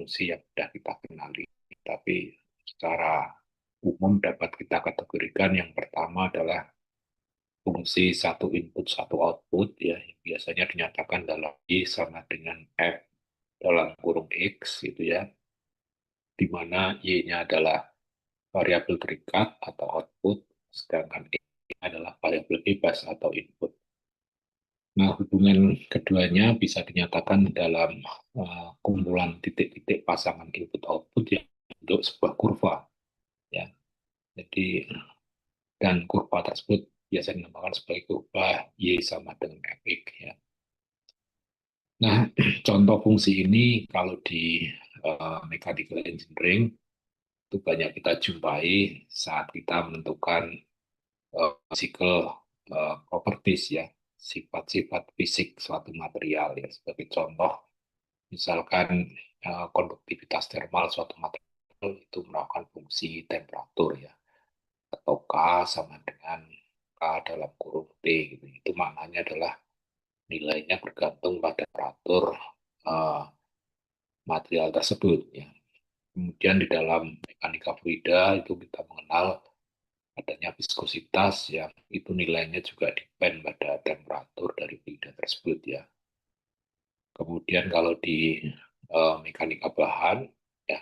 fungsi yang sudah kita kenali. Tapi secara umum dapat kita kategorikan yang pertama adalah fungsi satu input satu output ya, yang biasanya dinyatakan dalam Y sama dengan F dalam kurung X gitu ya, di mana Y-nya adalah variabel terikat atau output, sedangkan X adalah variabel bebas atau input. Nah, hubungan keduanya bisa dinyatakan dalam kumpulan titik-titik pasangan input-output yang untuk sebuah kurva. Ya. Jadi, dan kurva tersebut biasanya dinamakan sebagai kurva Y sama dengan Fx. Ya. Nah, contoh fungsi ini kalau di mechanical engineering itu banyak kita jumpai saat kita menentukan physical properties ya, sifat-sifat fisik suatu material ya. Sebagai contoh, misalkan konduktivitas termal suatu material itu merupakan fungsi temperatur ya, atau K sama dengan K dalam kurung T gitu. Itu maknanya adalah nilainya bergantung pada temperatur uh, material tersebut ya. Kemudian di dalam mekanika fluida itu kita mengenal adanya viskositas yang itu nilainya juga depend pada temperatur dari fluida tersebut ya. Kemudian kalau di mekanika bahan ya,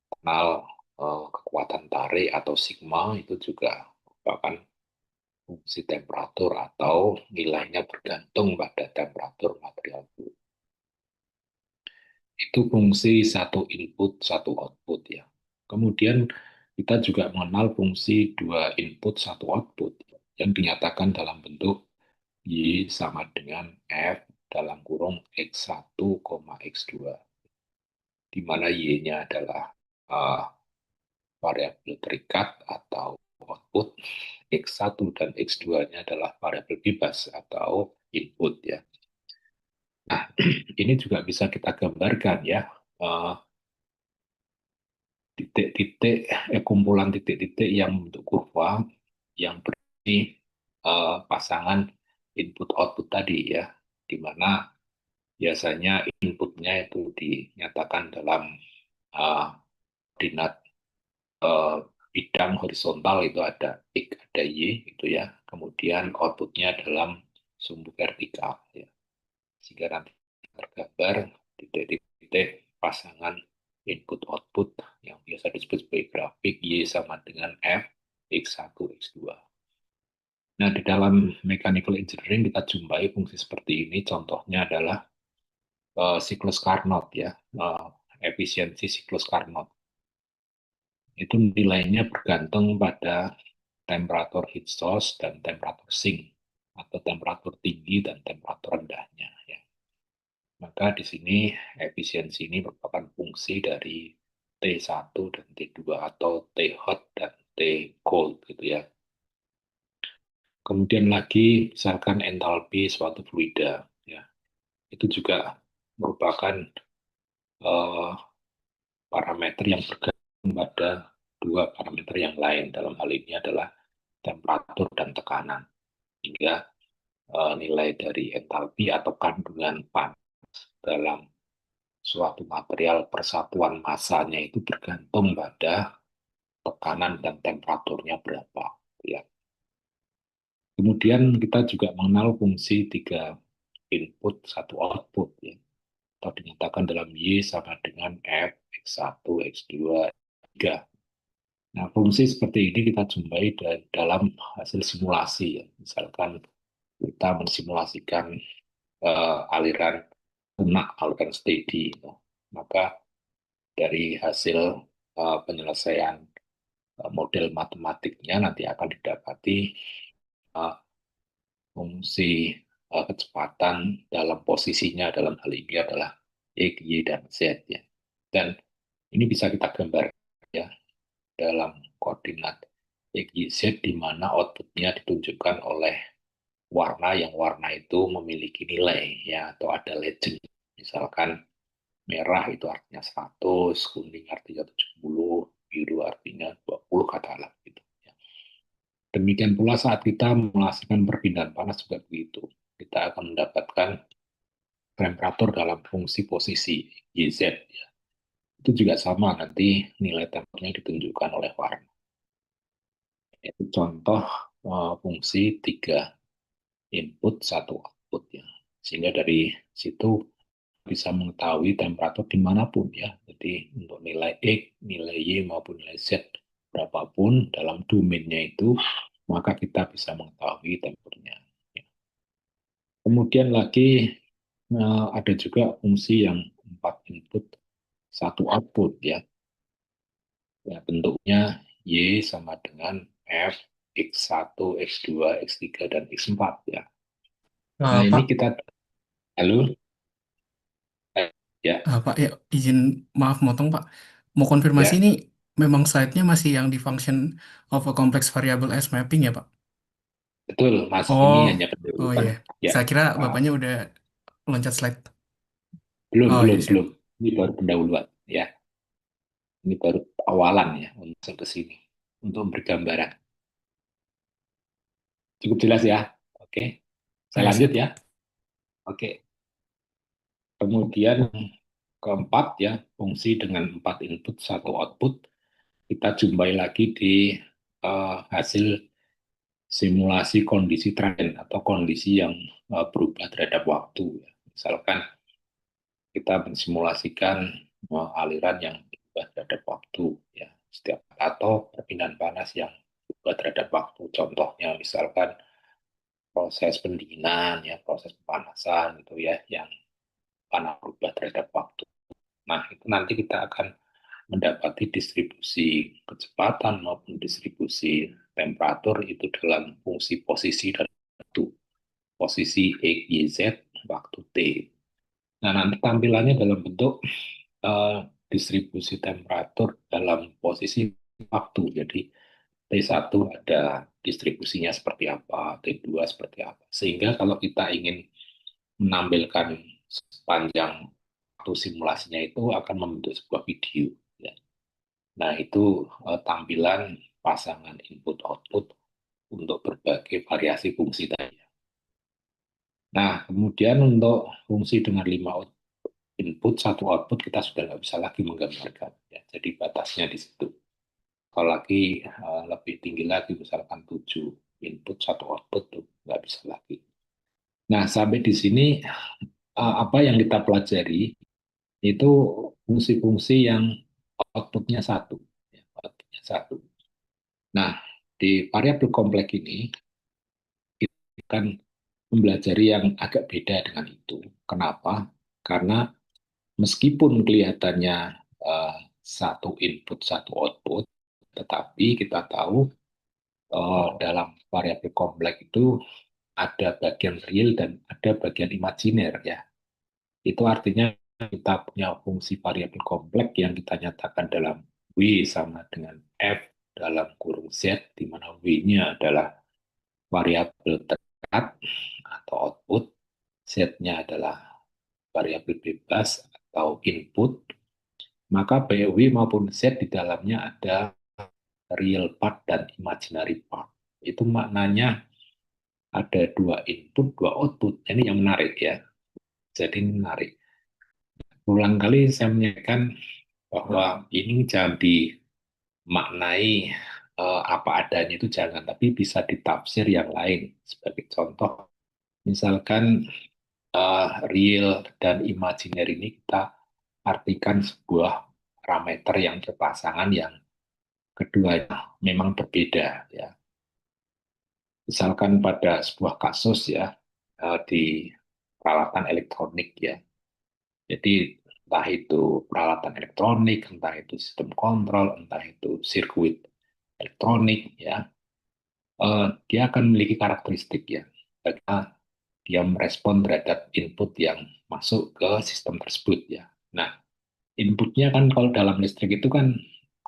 kenal kekuatan tarik atau sigma itu juga merupakan fungsi temperatur atau nilainya bergantung pada temperatur material. Itu fungsi satu input satu output ya. Kemudian kita juga mengenal fungsi dua input satu output yang dinyatakan dalam bentuk Y sama dengan F dalam kurung X1, X2, di mana Y-nya adalah variabel terikat atau output, X1 dan X2-nya adalah variabel bebas atau input ya. Nah, ini juga bisa kita gambarkan ya, titik-titik, kumpulan titik-titik yang membentuk kurva yang berarti pasangan input-output tadi ya, di mana biasanya inputnya itu dinyatakan dalam koordinat bidang horizontal itu ada X, ada Y gitu ya. Kemudian outputnya dalam sumbu vertikal ya. Sehingga nanti tergambar titik-titik pasangan input output yang biasa disebut sebagai grafik Y sama dengan F X1 X2. Nah, di dalam mechanical engineering kita jumpai fungsi seperti ini. Contohnya adalah siklus Carnot ya, efisiensi siklus Carnot. Itu nilainya bergantung pada temperatur heat source dan temperatur sink atau temperatur tinggi dan temperatur rendahnya ya. Maka di sini efisiensi ini merupakan fungsi dari T1 dan T2 atau T hot dan T cold gitu ya. Kemudian lagi misalkan entalpi suatu fluida ya. Itu juga merupakan uh, parameter yang bergantung pada dua parameter yang lain. Dalam hal ini adalah temperatur dan tekanan. Hingga nilai dari entalpi atau kandungan panas dalam suatu material persatuan massanya itu bergantung pada tekanan dan temperaturnya berapa. Ya. Kemudian kita juga mengenal fungsi tiga input satu output ya. Atau dinyatakan dalam Y sama dengan F, X1, X2, X3. Nah, fungsi seperti ini kita jumpai dalam hasil simulasi ya. Misalkan kita mensimulasikan aliran lunak, aliran steady. Ya. Maka dari hasil penyelesaian model matematiknya nanti akan didapati uh, fungsi kecepatan dalam posisinya dalam hal ini adalah X, Y, dan Z ya. Dan ini bisa kita gambar ya dalam koordinat X, Y, Z di mana outputnya ditunjukkan oleh warna yang warna itu memiliki nilai ya atau ada legend. Misalkan merah itu artinya 100, kuning artinya 70, biru artinya 20 katakanlah gitu. Ya. Demikian pula saat kita melaksanakan perpindahan panas juga begitu. Kita akan mendapatkan temperatur dalam fungsi posisi YZ. Ya. itu juga sama nanti nilai tempatnya ditunjukkan oleh warna. Itu contoh fungsi tiga input satu output ya. Sehingga dari situ bisa mengetahui temperatur dimanapun ya. Jadi untuk nilai X, nilai Y maupun nilai Z berapapun dalam domainnya itu, maka kita bisa mengetahui temperaturnya. Kemudian lagi ada juga fungsi yang 4 input satu output ya. Ya, bentuknya Y sama dengan F, X1, X2, X3, dan X4 ya. Nah, ini Pak, kita, halo, ya, Pak ya izin maaf motong Pak. Mau konfirmasi ya, ini memang slide-nya masih yang di function of a complex variable as mapping ya Pak? betul, masih ini Oh, hanya oh pendahuluan. iya. Ya, Saya kira ah, bapaknya udah loncat slide. belum, Oh belum, iya siap. belum. Ini baru pendahuluan. Ya, ini baru awalan ya untuk ke sini. Untuk bergambaran. Cukup jelas ya. Oke, Oh saya iya lanjut siap ya. Pak. Oke, kemudian keempat ya, fungsi dengan 4 input satu output. Kita jumpai lagi di hasil simulasi kondisi tren atau kondisi yang berubah terhadap waktu. Misalkan kita mensimulasikan aliran yang berubah terhadap waktu, ya, setiap atau perpindahan panas yang berubah terhadap waktu. Contohnya misalkan proses pendinginan, ya, proses pemanasan gitu ya, yang panas berubah terhadap waktu. Nah, itu nanti kita akan mendapati distribusi kecepatan maupun distribusi temperatur itu dalam fungsi posisi dan waktu. Posisi X, Y, Z, waktu T. Nah, nanti tampilannya dalam bentuk uh, distribusi temperatur dalam posisi waktu. Jadi T1 ada distribusinya seperti apa, T2 seperti apa. Sehingga kalau kita ingin menampilkan sepanjang waktu simulasinya itu akan membentuk sebuah video. Ya. Nah, itu tampilan pasangan input-output untuk berbagai variasi fungsi tadi. Nah, kemudian untuk fungsi dengan 5 input, satu output, kita sudah nggak bisa lagi menggambarkan. Ya. Jadi batasnya di situ. Kalau lagi lebih tinggi lagi, misalkan 7 input, satu output, tuh nggak bisa lagi. Nah, sampai di sini apa yang kita pelajari itu fungsi-fungsi yang outputnya satu. Ya, outputnya satu. Nah, di variabel kompleks ini, kita akan mempelajari yang agak beda dengan itu. Kenapa? Karena meskipun kelihatannya satu input, satu output, tetapi kita tahu dalam variabel kompleks itu ada bagian real dan ada bagian imajiner ya. Itu artinya kita punya fungsi variabel kompleks yang kita nyatakan dalam W sama dengan F dalam kurung Z, di mana W-nya adalah variabel terdekat atau output, Z-nya adalah variabel bebas atau input, maka baik W maupun Z di dalamnya ada real part dan imaginary part. Itu maknanya ada 2 input, 2 output. Ini yang menarik ya. Jadi menarik. Ulang kali saya menyampaikan bahwa ini jangan dimaknai apa adanya itu jangan, tapi bisa ditafsir yang lain. Sebagai contoh, misalkan real dan imaginary ini kita artikan sebuah parameter yang berpasangan yang keduanya memang berbeda ya. Misalkan pada sebuah kasus ya di peralatan elektronik ya. Jadi entah itu peralatan elektronik, entah itu sistem kontrol, entah itu sirkuit elektronik ya, dia akan memiliki karakteristik ya. Karena dia merespon terhadap input yang masuk ke sistem tersebut ya. Nah, inputnya kan kalau dalam listrik itu kan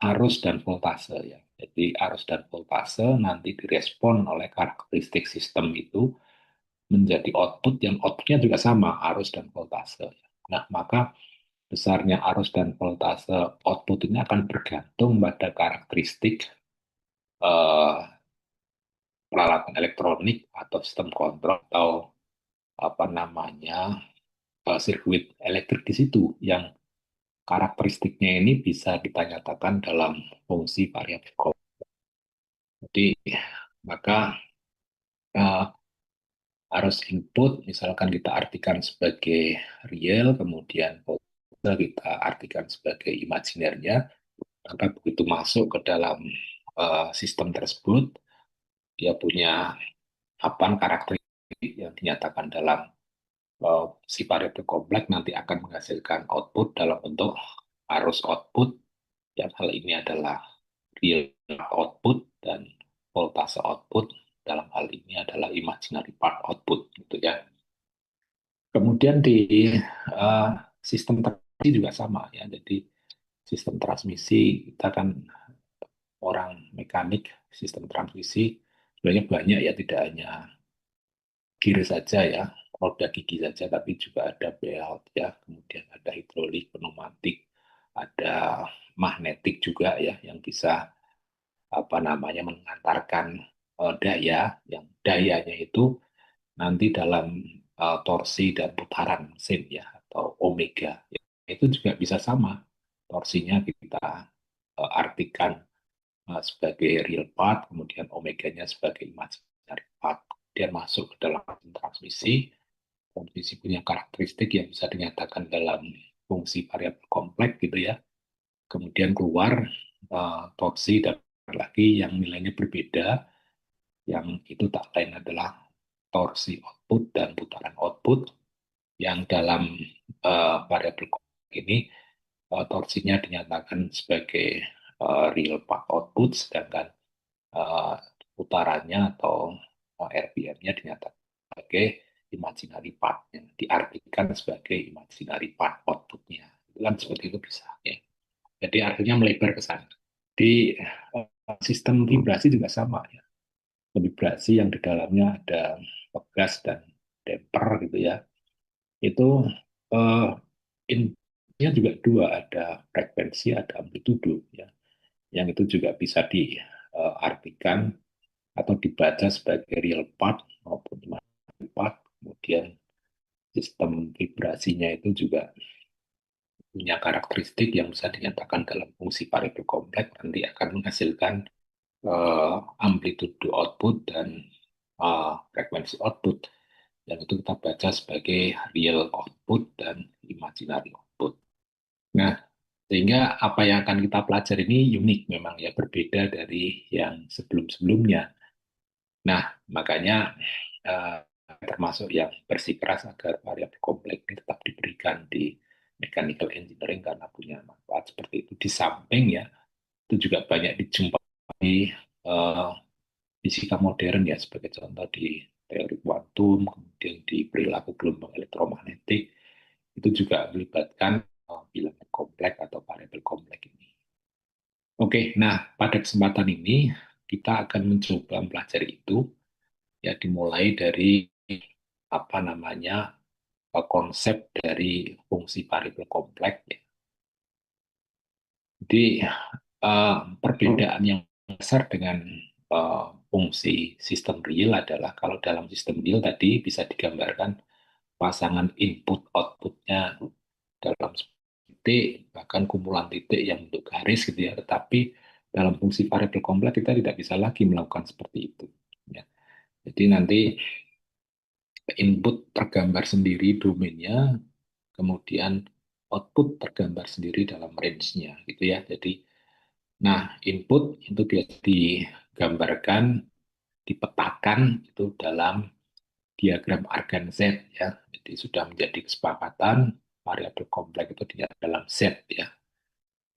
arus dan voltase ya. Jadi arus dan voltase nanti direspon oleh karakteristik sistem itu menjadi output yang outputnya juga sama arus dan voltase. Nah, maka besarnya arus dan voltase output ini akan bergantung pada karakteristik eh, peralatan elektronik atau sistem kontrol atau apa namanya sirkuit elektrik di situ yang karakteristiknya ini bisa kita nyatakan dalam fungsi variabel kompleks. Jadi maka eh, harus input, misalkan kita artikan sebagai real, kemudian output kita artikan sebagai imajinernya, maka begitu masuk ke dalam sistem tersebut, dia punya apa karakteristik yang dinyatakan dalam si variabel kompleks nanti akan menghasilkan output dalam bentuk arus output, yang hal ini adalah real output, dan voltase output dalam hal ini adalah imaginary part output gitu ya. Kemudian di uh, sistem transmisi juga sama ya. Jadi sistem transmisi kita kan orang mekanik, sistem transmisi sebenarnya banyak ya, tidak hanya gear saja ya, roda gigi saja, tapi juga ada belt ya, kemudian ada hidrolik, pneumatik, ada magnetik juga ya, yang bisa apa namanya mengantarkan daya, yang dayanya itu nanti dalam torsi dan putaran mesin ya, atau omega ya. Itu juga bisa sama, torsinya kita artikan sebagai real part, kemudian omeganya sebagai imaginary part, kemudian masuk ke dalam transmisi. Transmisi punya karakteristik yang bisa dinyatakan dalam fungsi variabel kompleks gitu ya. Kemudian keluar torsi dan lagi yang nilainya berbeda, yang itu tak lain adalah torsi output dan putaran output, yang dalam variabel ini torsinya dinyatakan sebagai real part output, sedangkan uh, putarannya atau RPM-nya dinyatakan sebagai imaginary part, yang diartikan sebagai imaginary part outputnya. Itu kan seperti itu bisa ya. Jadi artinya melebar ke sana. Di sistem vibrasi juga sama ya. Vibrasi yang di dalamnya ada pegas dan damper gitu ya. Itu uh, intinya juga dua, ada frekuensi, ada amplitudo ya. Yang itu juga bisa diartikan atau dibaca sebagai real part maupun imaginary part. Kemudian sistem vibrasinya itu juga punya karakteristik yang bisa dinyatakan dalam fungsi variabel kompleks, nanti akan menghasilkan amplitude output dan frekuensi output, dan itu kita baca sebagai real output dan imaginary output. Nah, sehingga apa yang akan kita pelajari ini unik memang ya, berbeda dari yang sebelum-sebelumnya. Nah, makanya eh, termasuk yang bersikeras agar variabel kompleks ini tetap diberikan di mechanical engineering karena punya manfaat seperti itu. Di samping ya, itu juga banyak dijumpai eh, fisika modern ya, sebagai contoh di teori kuantum, kemudian di perilaku gelombang elektromagnetik, itu juga melibatkan bilangan kompleks atau variabel kompleks ini. Oke, nah pada kesempatan ini kita akan mencoba mempelajari itu ya, dimulai dari apa namanya konsep dari fungsi variabel kompleks ya. Jadi perbedaan yang besar dengan fungsi sistem real adalah kalau dalam sistem real tadi bisa digambarkan pasangan input outputnya dalam titik, bahkan kumpulan titik yang bentuk garis gitu ya. Tetapi dalam fungsi variabel kompleks kita tidak bisa lagi melakukan seperti itu ya. Jadi nanti input tergambar sendiri domainnya, kemudian output tergambar sendiri dalam range-nya gitu ya. Jadi nah input itu biasa digambarkan, dipetakan itu dalam diagram argan Z ya. Jadi sudah menjadi kesepakatan variabel kompleks itu dinyatakan dalam Z ya,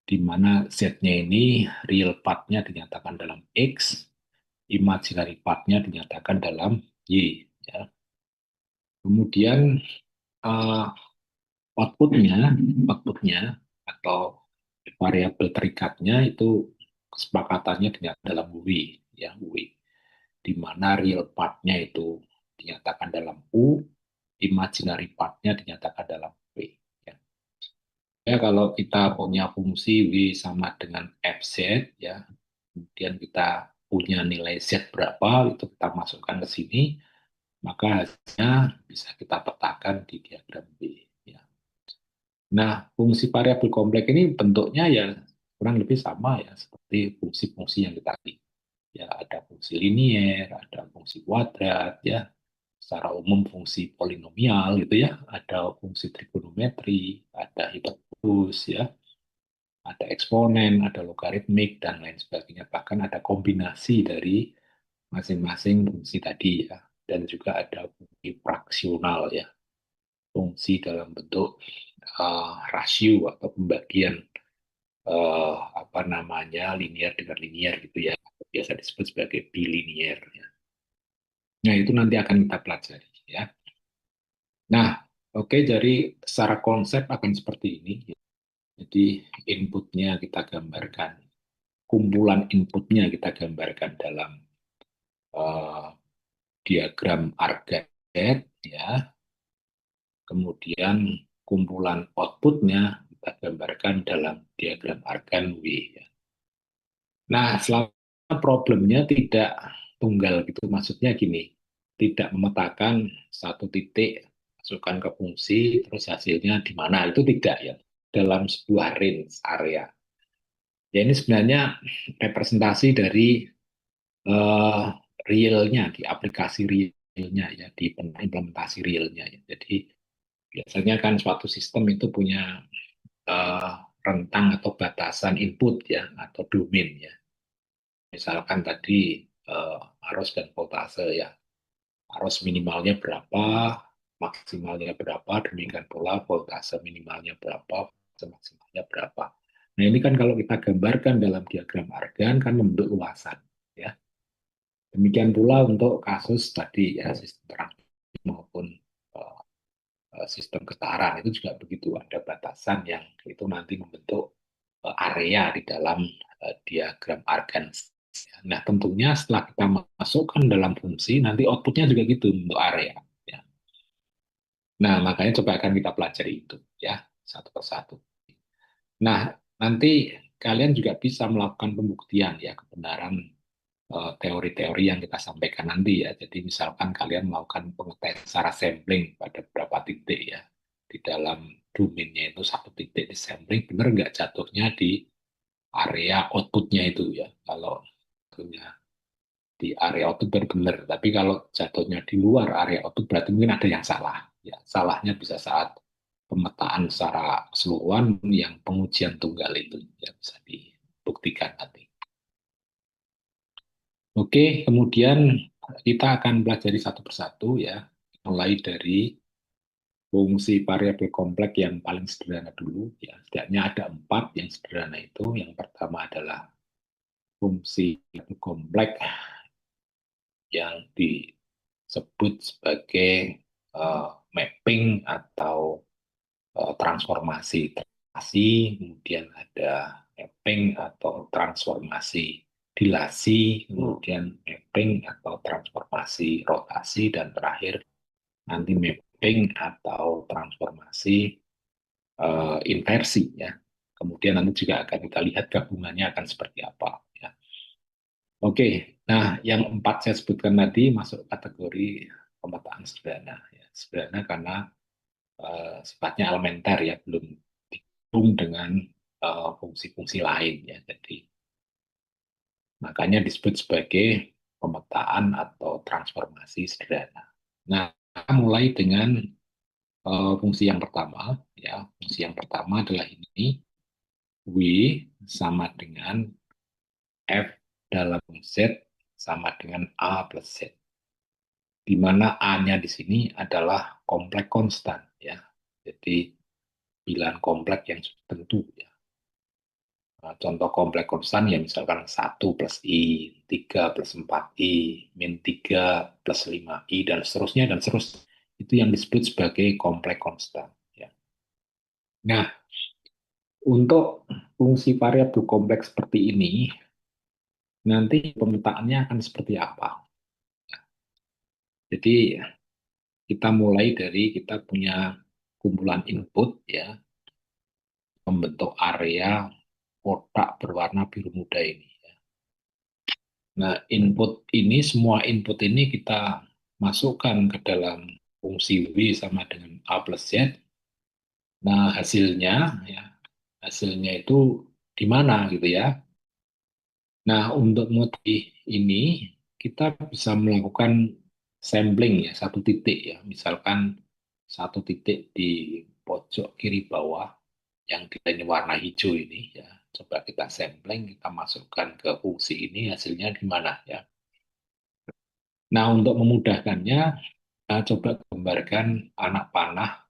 di mana Z-nya ini real part-nya dinyatakan dalam X, imaginary part-nya dinyatakan dalam Y ya. Kemudian uh, outputnya outputnya atau variabel terikatnya itu kesepakatannya dinyatakan dalam W ya, W, di mana real part-nya itu dinyatakan dalam U, imaginary part-nya dinyatakan dalam V ya. Ya, kalau kita punya fungsi W sama dengan Fz ya, kemudian kita punya nilai Z berapa, itu kita masukkan ke sini, maka hasilnya bisa kita petakan di diagram B ya. Nah, fungsi variabel kompleks ini bentuknya ya kurang lebih sama ya seperti fungsi-fungsi yang kita tadi. Ya, ada fungsi linier, ada fungsi kuadrat, ya. Secara umum fungsi polinomial gitu ya, ada fungsi trigonometri, ada hiperbolus ya, ada eksponen, ada logaritmik dan lain sebagainya. Bahkan ada kombinasi dari masing-masing fungsi tadi ya, dan juga ada fungsi fraksional ya, fungsi dalam bentuk rasio atau pembagian apa namanya linear dengan linear gitu ya, biasa disebut sebagai bilinear ya. Nah, itu nanti akan kita pelajari ya. Nah, oke, jadi secara konsep akan seperti ini. Jadi inputnya kita gambarkan, kumpulan inputnya kita gambarkan dalam eh, diagram Argand ya. Kemudian kumpulan outputnya kita gambarkan dalam diagram Argand W ya. Nah, selama problemnya tidak tunggal gitu, maksudnya gini, tidak memetakan satu titik, masukkan ke fungsi, terus hasilnya di mana, itu tidak ya, dalam sebuah range area. Ya ini sebenarnya representasi dari eh, realnya, di aplikasi realnya ya, di implementasi realnya ya. Jadi biasanya kan suatu sistem itu punya eh, rentang atau batasan input ya, atau domain ya. Misalkan tadi arus dan voltase ya. Arus minimalnya berapa, maksimalnya berapa, demikian pula voltase minimalnya berapa, voltase maksimalnya berapa. Nah ini kan kalau kita gambarkan dalam diagram Argand kan membentuk luasan. Ya. Demikian pula untuk kasus tadi ya sistem terang maupun uh, sistem getaran itu juga begitu, ada batasan yang itu nanti membentuk area di dalam diagram Argand. Nah, tentunya setelah kita masukkan dalam fungsi, nanti outputnya juga gitu untuk area. Ya. Nah, makanya coba akan kita pelajari itu ya satu persatu. Nah, nanti kalian juga bisa melakukan pembuktian ya kebenaran teori-teori yang kita sampaikan nanti ya. Jadi misalkan kalian melakukan pengetesan secara sampling pada beberapa titik ya di dalam domainnya itu satu titik di sampling, benar nggak jatuhnya di area outputnya itu ya. Kalau di area output benar, tapi kalau jatuhnya di luar area output berarti mungkin ada yang salah. Ya, salahnya bisa saat pemetaan secara keseluruhan yang pengujian tunggal itu ya bisa dibuktikan nanti. Oke, kemudian kita akan pelajari satu persatu ya, mulai dari fungsi variabel kompleks yang paling sederhana dulu. Ya, setidaknya ada 4 yang sederhana itu. Yang pertama adalah fungsi kompleks yang disebut sebagai mapping atau transformasi translasi, kemudian ada mapping atau transformasi dilasi, kemudian mapping atau transformasi rotasi, dan terakhir nanti mapping atau transformasi inversi ya. Kemudian nanti juga akan kita lihat gabungannya akan seperti apa ya. Oke, nah yang 4 saya sebutkan tadi masuk kategori pemetaan sederhana. Ya. Sederhana karena sifatnya elementer ya, belum digabung dengan fungsi-fungsi lain ya. Jadi makanya disebut sebagai pemetaan atau transformasi sederhana. Nah, mulai dengan fungsi yang pertama ya. Fungsi yang pertama adalah ini, W sama dengan F dalam Z sama dengan A plus Z, di mana A-nya di sini adalah kompleks konstan ya. Jadi bilangan kompleks yang tentu ya. Nah, contoh kompleks konstan ya misalkan 1 plus I, 3 plus 4I, min 3 plus 5I, dan seterusnya, dan seterusnya. Itu yang disebut sebagai kompleks konstan. Ya. Nah, untuk fungsi variabel kompleks seperti ini, nanti pemetaannya akan seperti apa? Jadi kita mulai dari kita punya kumpulan input ya, membentuk area kotak berwarna biru muda ini. Nah, semua input ini kita masukkan ke dalam fungsi W sama dengan A plus Z, Nah, hasilnya ya, hasilnya itu di mana gitu ya. Nah, untuk motif ini kita bisa melakukan sampling ya, satu titik ya. Misalkan satu titik di pojok kiri bawah yang kita ini warna hijau ini ya. Coba kita sampling, kita masukkan ke fungsi ini, hasilnya di mana ya. Nah, untuk memudahkannya, coba gambarkan anak panah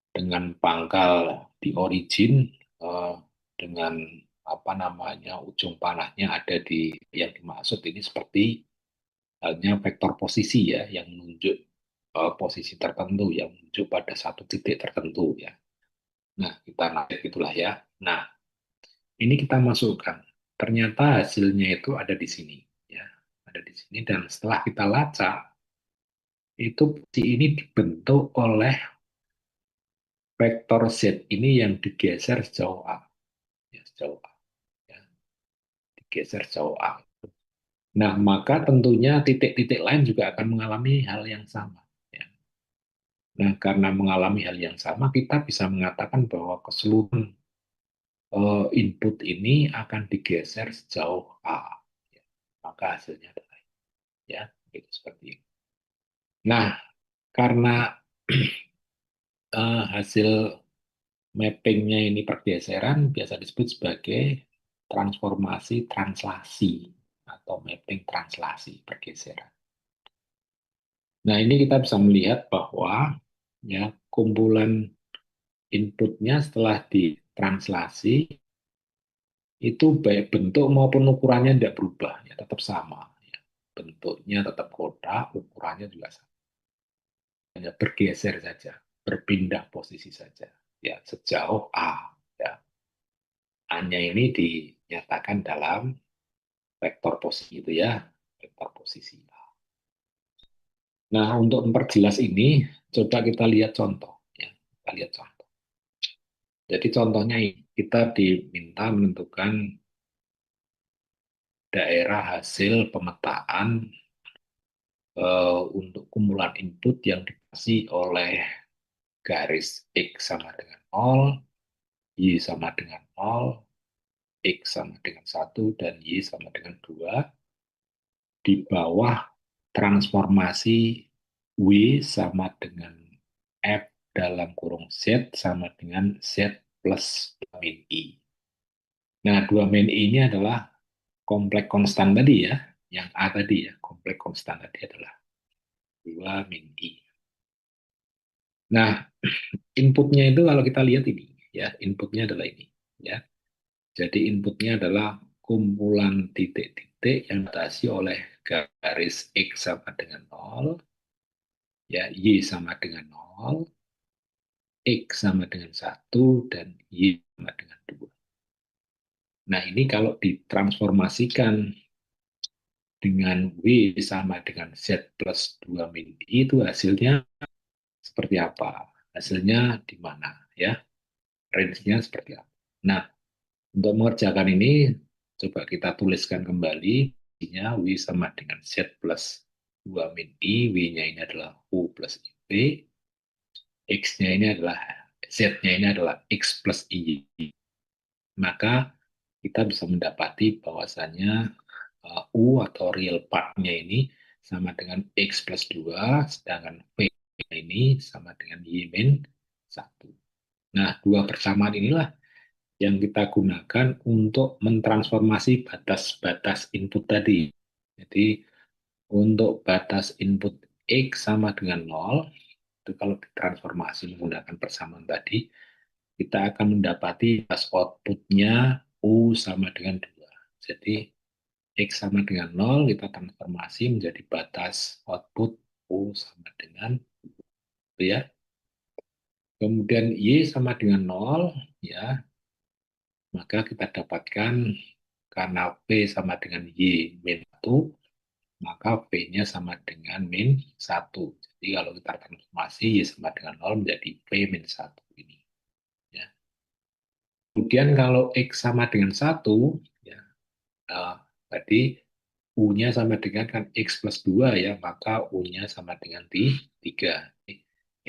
dengan pangkal di origin, eh, dengan apa namanya, ujung panahnya ada di yang dimaksud ini seperti halnya vektor posisi ya, yang menunjuk posisi tertentu, yang menunjuk pada satu titik tertentu ya. Nah, kita naik itulah ya. Nah, ini kita masukkan. Ternyata hasilnya itu ada di sini ya, ada di sini, dan setelah kita lacak itu si ini dibentuk oleh vektor Z ini yang digeser sejauh A ya, sejauh A ya, digeser sejauh A. Nah, maka tentunya titik-titik lain juga akan mengalami hal yang sama ya. Nah, karena mengalami hal yang sama, kita bisa mengatakan bahwa keseluruhan input ini akan digeser sejauh A ya. Maka hasilnya adalah ya, itu seperti itu. Nah, karena hasil mappingnya ini pergeseran, biasa disebut sebagai transformasi translasi atau mapping translasi pergeseran. Nah, ini kita bisa melihat bahwa ya, kumpulan inputnya setelah ditranslasi itu baik bentuk maupun ukurannya tidak berubah, ya tetap sama. Ya. Bentuknya tetap kotak, ukurannya juga sama. Hanya bergeser saja, berpindah posisi saja. Ya, sejauh A. Ya. A-nya ini dinyatakan dalam vektor posisi itu ya, vektor posisi A. Nah, untuk memperjelas ini, coba kita lihat contoh. Ya. Kita lihat contoh. Jadi contohnya ini, kita diminta menentukan daerah hasil pemetaan untuk kumpulan input yang dikasih oleh garis X sama dengan 0, Y sama dengan 0, X sama dengan 1, dan Y sama dengan 2 di bawah transformasi W sama dengan F dalam kurung Z sama dengan Z plus 2 min I. Nah, 2 min I ini adalah kompleks konstan tadi ya, yang A tadi ya, kompleks konstan tadi adalah 2 min I. Nah, inputnya itu kalau kita lihat ini, ya, inputnya adalah ini, ya. Jadi inputnya adalah kumpulan titik-titik yang dibatasi oleh garis X sama dengan 0, ya, Y sama dengan 0, X sama dengan 1, dan Y sama dengan 2. Nah, ini kalau ditransformasikan dengan W sama dengan Z plus 2 min I, itu hasilnya seperti apa? Hasilnya di mana? Ya, range-nya seperti apa? Nah, untuk mengerjakan ini, coba kita tuliskan kembali. I-nya W sama dengan Z plus 2 min I, W-nya ini adalah U plus IB, X-nya ini adalah, Z-nya ini adalah X plus I. Maka kita bisa mendapati bahwasannya U atau real part-nya ini sama dengan X plus 2, sedangkan V ini sama dengan Y min 1. Nah, dua persamaan inilah yang kita gunakan untuk mentransformasi batas-batas input tadi. Jadi, untuk batas input X sama dengan 0, itu kalau ditransformasi menggunakan persamaan tadi, kita akan mendapati batas outputnya U sama dengan 2. Jadi, X sama dengan 0, kita transformasi menjadi batas output U sama dengan itu ya. Kemudian Y sama dengan 0, ya, maka kita dapatkan karena P sama dengan Y min 1, maka P-nya sama dengan min 1. Jadi kalau kita transformasi Y sama dengan 0 menjadi P min 1 ini. Ya. Kemudian kalau X sama dengan 1, ya, tadi U-nya sama dengan kan X plus 2 ya, maka U-nya sama dengan 3.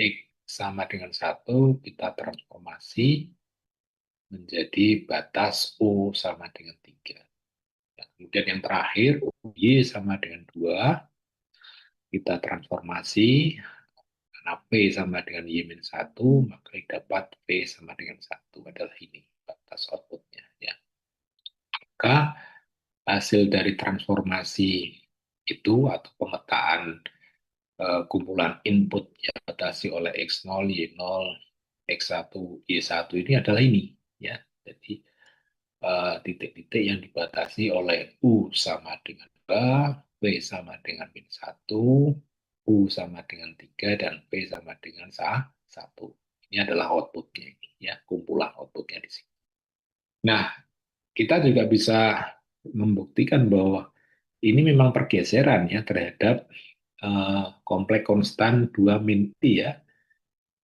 X sama dengan 1 kita transformasi menjadi batas U sama dengan 3. Kemudian yang terakhir, Y sama dengan 2, kita transformasi, karena P sama dengan Y-1, maka dapat P sama dengan 1 adalah ini, batas outputnya. Ya. Maka hasil dari transformasi itu atau pemetaan kumpulan input yang dibatasi oleh X0, Y0, X1, Y1 ini adalah ini. Ya. Jadi titik-titik yang dibatasi oleh U sama dengan 2, V sama dengan min 1, U sama dengan 3, dan P sama dengan 1. Ini adalah outputnya ini, ya, kumpulan outputnya di sini. Nah, kita juga bisa membuktikan bahwa ini memang pergeseran ya terhadap kompleks konstan 2 min I ya.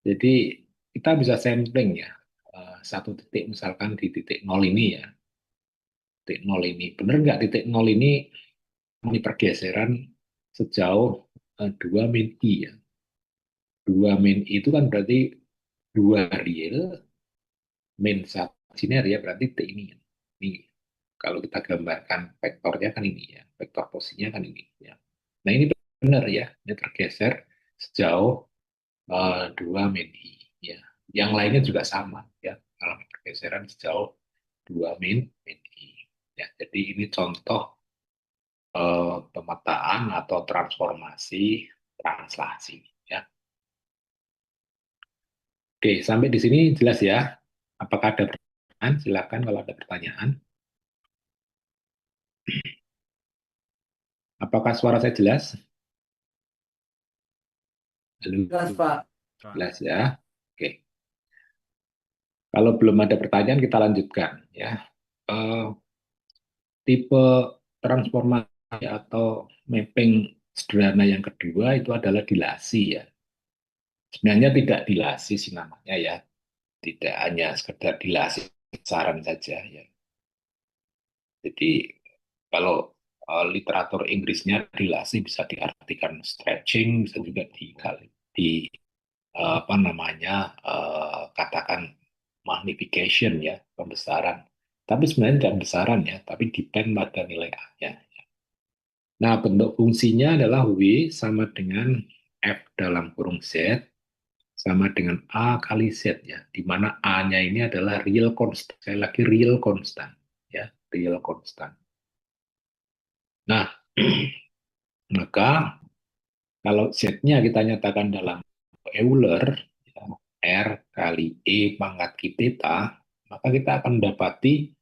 Jadi kita bisa sampling ya, satu titik misalkan di titik 0 ini ya, titik 0 ini. Benar nggak titik 0 ini pergeseran sejauh 2 min I ya. 2 min I itu kan berarti 2 real min 1 imaginary ya, berarti titik ini. Ini kalau kita gambarkan vektornya kan ini ya, vektor posisinya kan ini ya. Nah ini benar ya, ini tergeser sejauh 2 min I ya. Yang lainnya juga sama ya, kalau pergeseran sejauh 2 min I. Ya, jadi ini contoh pemetaan atau transformasi translasi. Ya. Oke, sampai di sini jelas ya. Apakah ada pertanyaan? Silakan kalau ada pertanyaan. Apakah suara saya jelas? Halo, Jelas, Pak. jelas ya. Oke, kalau belum ada pertanyaan kita lanjutkan ya. Eh, Tipe transformasi atau mapping sederhana yang kedua itu adalah dilasi ya. Sebenarnya tidak dilasi sih namanya ya, tidak hanya sekedar dilasi saran saja ya. Jadi kalau literatur Inggrisnya dilasi bisa diartikan stretching, bisa juga di apa namanya katakan magnification ya, pembesaran. Tapi sebenarnya tidak pembesaran ya, tapi depend pada nilai A-nya. Nah, bentuk fungsinya adalah W sama dengan F dalam kurung Z sama dengan A kali Z ya, di mana A-nya ini adalah real constant. Saya lagi real constant ya, real constant. Nah, maka kalau Z-nya kita nyatakan dalam Euler ya, R kali E pangkat Q theta, maka kita akan mendapati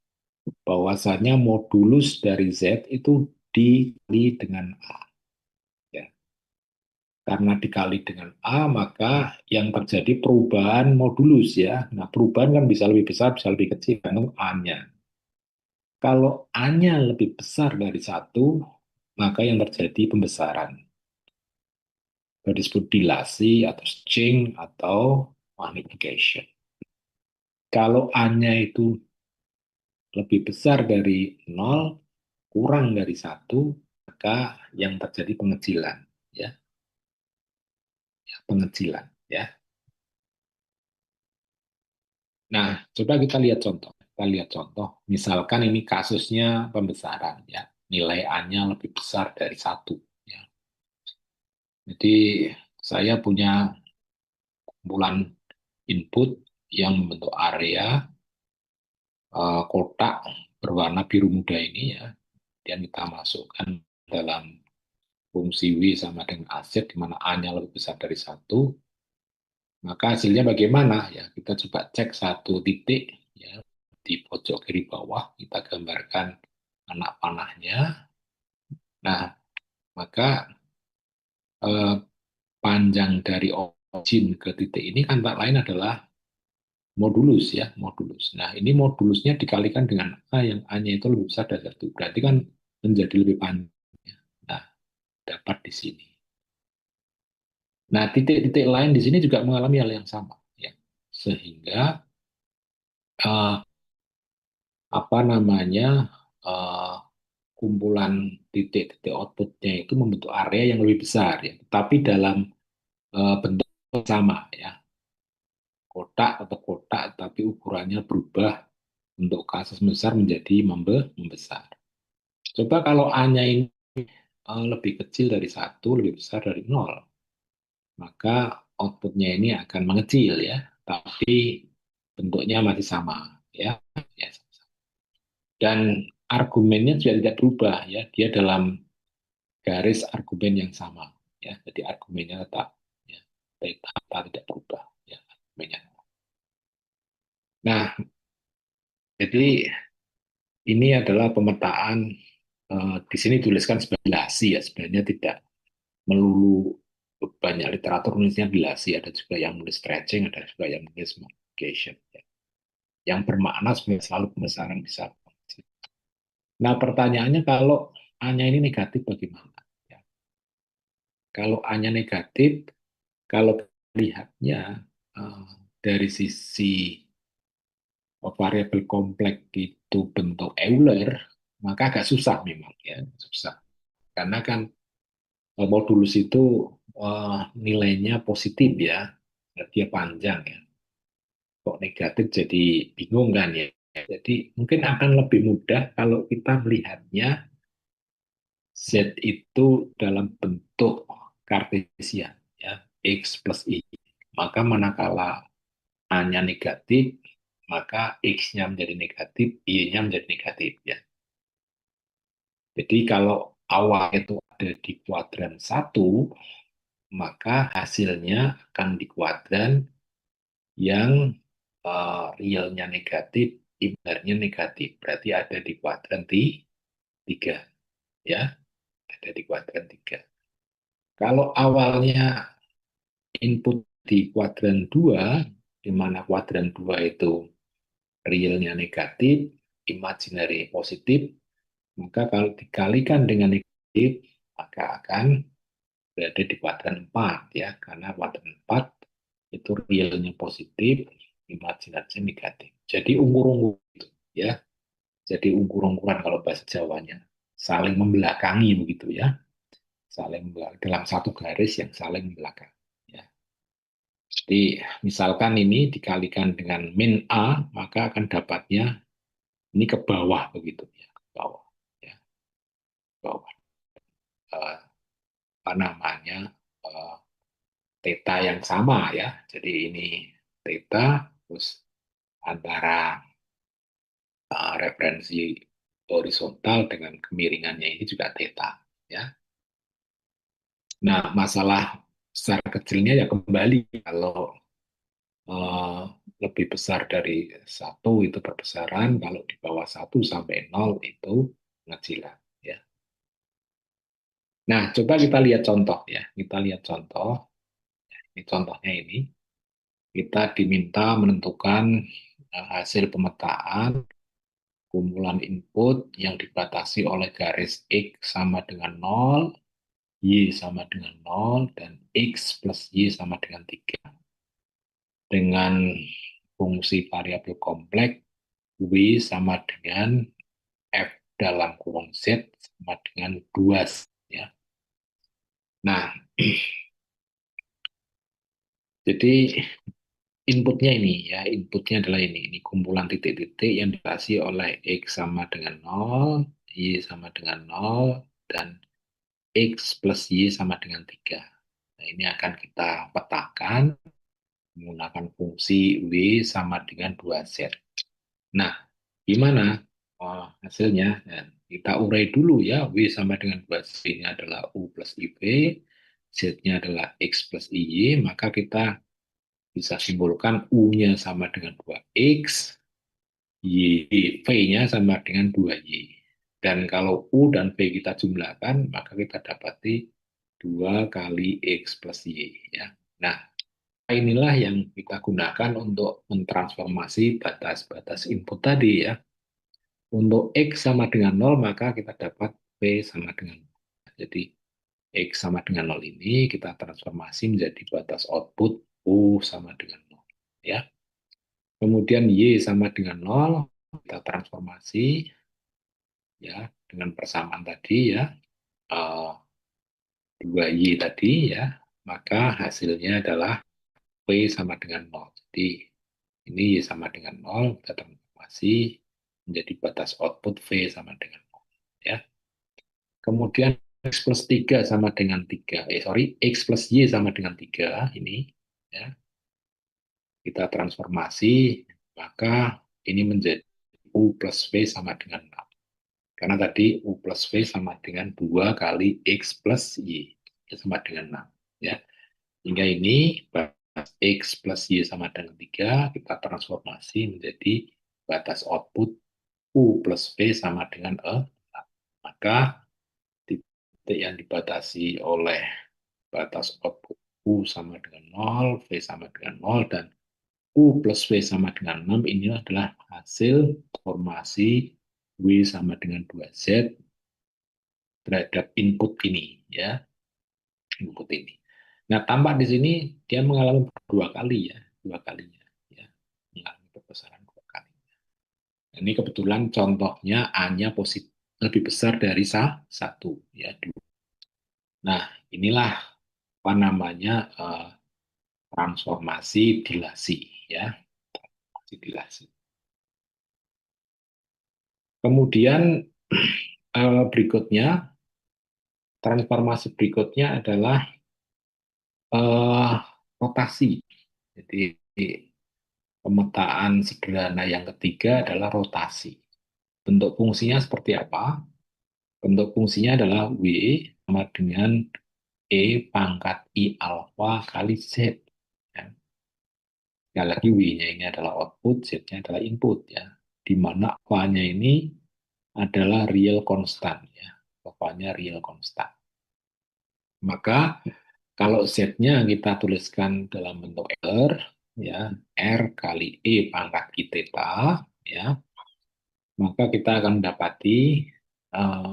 bahwasanya modulus dari Z itu dikali dengan A. Ya. Karena dikali dengan A, maka yang terjadi perubahan modulus ya. Nah, perubahan kan bisa lebih besar, bisa lebih kecil, tergantung A-nya. Kalau A-nya lebih besar dari 1, maka yang terjadi pembesaran. Itu disebut dilasi atau stretching atau magnification. Kalau A-nya itu lebih besar dari 0, kurang dari 1, maka yang terjadi pengecilan. Ya, pengecilan. Ya. Nah, coba kita lihat contoh. Kita lihat contoh. Misalkan ini kasusnya pembesaran. Ya, nilai A-nya lebih besar dari 1. Ya. Jadi, saya punya kumpulan input yang membentuk area kotak berwarna biru muda ini ya, dan kita masukkan dalam fungsi W sama dengan AZ di mana A-nya lebih besar dari 1, maka hasilnya bagaimana ya, kita coba cek satu titik ya, di pojok kiri bawah kita gambarkan anak panahnya. Nah, maka eh, panjang dari origin ke titik ini kan tak lain adalah modulus ya, modulus. Nah, ini modulusnya dikalikan dengan A yang A-nya itu lebih besar dari 1. Berarti kan menjadi lebih panjang. Nah, dapat di sini. Nah, titik-titik lain di sini juga mengalami hal yang sama. Ya. Sehingga eh, apa namanya eh, kumpulan titik-titik outputnya itu membentuk area yang lebih besar. Ya. Tapi dalam bentuk sama. Ya. kotak atau kotak, tapi ukurannya berubah untuk kasus besar menjadi membesar. Coba kalau A-nya ini lebih kecil dari satu, lebih besar dari nol, maka outputnya ini akan mengecil ya, tapi bentuknya masih sama ya. Ya. Dan argumennya juga tidak berubah ya, dia dalam garis argumen yang sama ya, jadi argumennya tetap ya, tetap tidak berubah ya argumennya. Nah, jadi ini adalah pemetaan di sini tuliskan sebagai lasi ya, sebenarnya tidak melulu banyak literatur nulisnya dilasi, ada juga yang nulis stretching, ada juga yang nulis multiplication. Ya. Yang bermakna sebenarnya selalu pembesaran bisa. Nah, pertanyaannya kalau A-nya ini negatif bagaimana? Ya. Kalau A-nya negatif, kalau lihatnya uh, dari sisi variabel kompleks itu bentuk Euler, maka agak susah memang ya, susah. Karena kan modulus itu nilainya positif ya, dia panjang ya. Kok negatif jadi bingung kan ya. Jadi mungkin akan lebih mudah kalau kita melihatnya Z itu dalam bentuk kartesian ya, X plus Y. Maka manakala A-nya negatif, maka X-nya menjadi negatif, Y-nya menjadi negatif ya. Jadi kalau awal itu ada di kuadran satu, maka hasilnya akan di kuadran yang realnya negatif, imarnya negatif. Berarti ada di kuadran tiga, ya, ada di kuadran tiga. Kalau awalnya input di kuadran dua, di mana kuadran dua itu realnya negatif, imaginary positif, maka kalau dikalikan dengan negatif, maka akan berada di kuadran 4 ya, karena kuadran 4 itu realnya positif, imajinasinya negatif. Jadi ungkur-ungkur ya. Jadi ungkur-ungkuran kalau bahasa Jawanya saling membelakangi begitu ya. Saling dalam satu garis yang saling membelakangi ya. Jadi misalkan ini dikalikan dengan min A, maka akan dapatnya ini ke bawah begitu ya, ke bawah ya, ke bawah. Apa namanya? Eh, Theta yang sama ya. Jadi ini theta terus antara referensi horizontal dengan kemiringannya ini juga theta ya. Nah, masalah secara kecilnya ya kembali kalau eh, lebih besar dari satu itu perbesaran, kalau di bawah satu sampai nol itu pengecilan ya. Nah, coba kita lihat contoh ya. Kita lihat contoh. Ini contohnya ini. Kita diminta menentukan hasil pemetaan kumpulan input yang dibatasi oleh garis X sama dengan nol, Y sama dengan nol, dan X plus Y sama dengan 3. Dengan fungsi variabel kompleks, W sama dengan F dalam kurung Z sama dengan 2. Ya. Nah, jadi inputnya ini ya, inputnya adalah ini kumpulan titik-titik yang dikasih oleh X sama dengan nol, Y sama dengan nol, dan X plus Y sama dengan 3. Nah, ini akan kita petakan menggunakan fungsi W sama dengan 2Z. Nah, gimana hasilnya? Dan kita urai dulu ya, W sama dengan 2Z ini adalah U plus IV, Z-nya adalah X plus IY, maka kita bisa simpulkan U-nya sama dengan 2X, V-nya sama dengan 2Y. Dan kalau U dan V kita jumlahkan, maka kita dapati 2 kali X plus Y. Ya. Nah, inilah yang kita gunakan untuk mentransformasi batas-batas input tadi ya. Untuk X sama dengan nol maka kita dapat V sama dengan 0. Jadi X sama dengan nol ini kita transformasi menjadi batas output U sama dengan nol. Ya. Kemudian Y sama dengan nol kita transformasi ya dengan persamaan tadi ya. eh, 2Y tadi ya, maka hasilnya adalah V sama dengan nol. Jadi ini Y sama dengan 0, kita transformasi menjadi batas output V sama dengan 0. Ya. Kemudian X plus 3 sama dengan 3. X plus Y sama dengan 3. Ini. Ya. Kita transformasi, maka ini menjadi U plus V sama dengan 6. Karena tadi U plus V sama dengan 2 kali X plus Y. Sama dengan 6. Ya. Hingga ini batas X plus Y sama dengan 3, kita transformasi menjadi batas output U plus V sama dengan E. Maka titik yang dibatasi oleh batas output U sama dengan 0, V sama dengan 0, dan U plus V sama dengan 6 ini adalah hasil formasi W sama dengan 2Z terhadap input ini, ya, input ini. Nah, tampak di sini dia mengalami dua kali, ya, dua kalinya, ya, mengalami perbesaran dua kali. Ini kebetulan contohnya A-nya positif lebih besar dari satu, ya. Nah, inilah apa namanya transformasi dilasi, ya, transformasi dilasi. Kemudian berikutnya, transformasi berikutnya adalah rotasi. Jadi pemetaan sederhana yang ketiga adalah rotasi. Bentuk fungsinya seperti apa? Bentuk fungsinya adalah W sama dengan E pangkat I alfa kali Z. Ya. Sekali lagi W-nya ini adalah output, Z-nya adalah input. Ya. Di mana alfa-nya ini adalah real constant. Ya. Alfa-nya real constant. Maka kalau Z-nya kita tuliskan dalam bentuk R, ya, R kali E pangkat I theta, ya, maka kita akan mendapati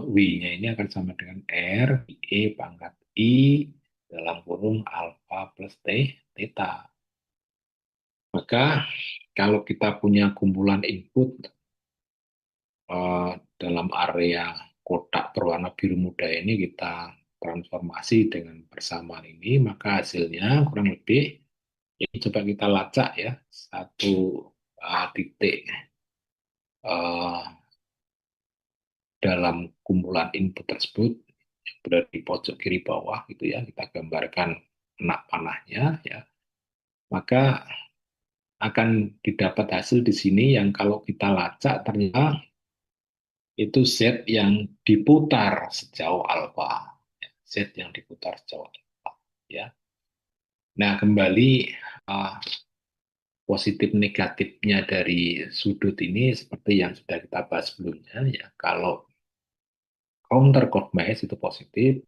W-nya ini akan sama dengan R E pangkat I dalam kurung alfa plus theta. Maka kalau kita punya kumpulan input dalam area kotak berwarna biru muda ini, kita transformasi dengan persamaan ini, maka hasilnya kurang lebih, ini coba kita lacak, ya, satu titik dalam kumpulan input tersebut yang berada di pojok kiri bawah, gitu ya, kita gambarkan enak panahnya, ya, maka akan didapat hasil di sini yang kalau kita lacak ternyata itu Z yang diputar sejauh alfa, Z yang diputar sejauh alfa, ya. Nah, kembali uh, positif negatifnya dari sudut ini seperti yang sudah kita bahas sebelumnya, ya. Kalau counter clockwise itu positif,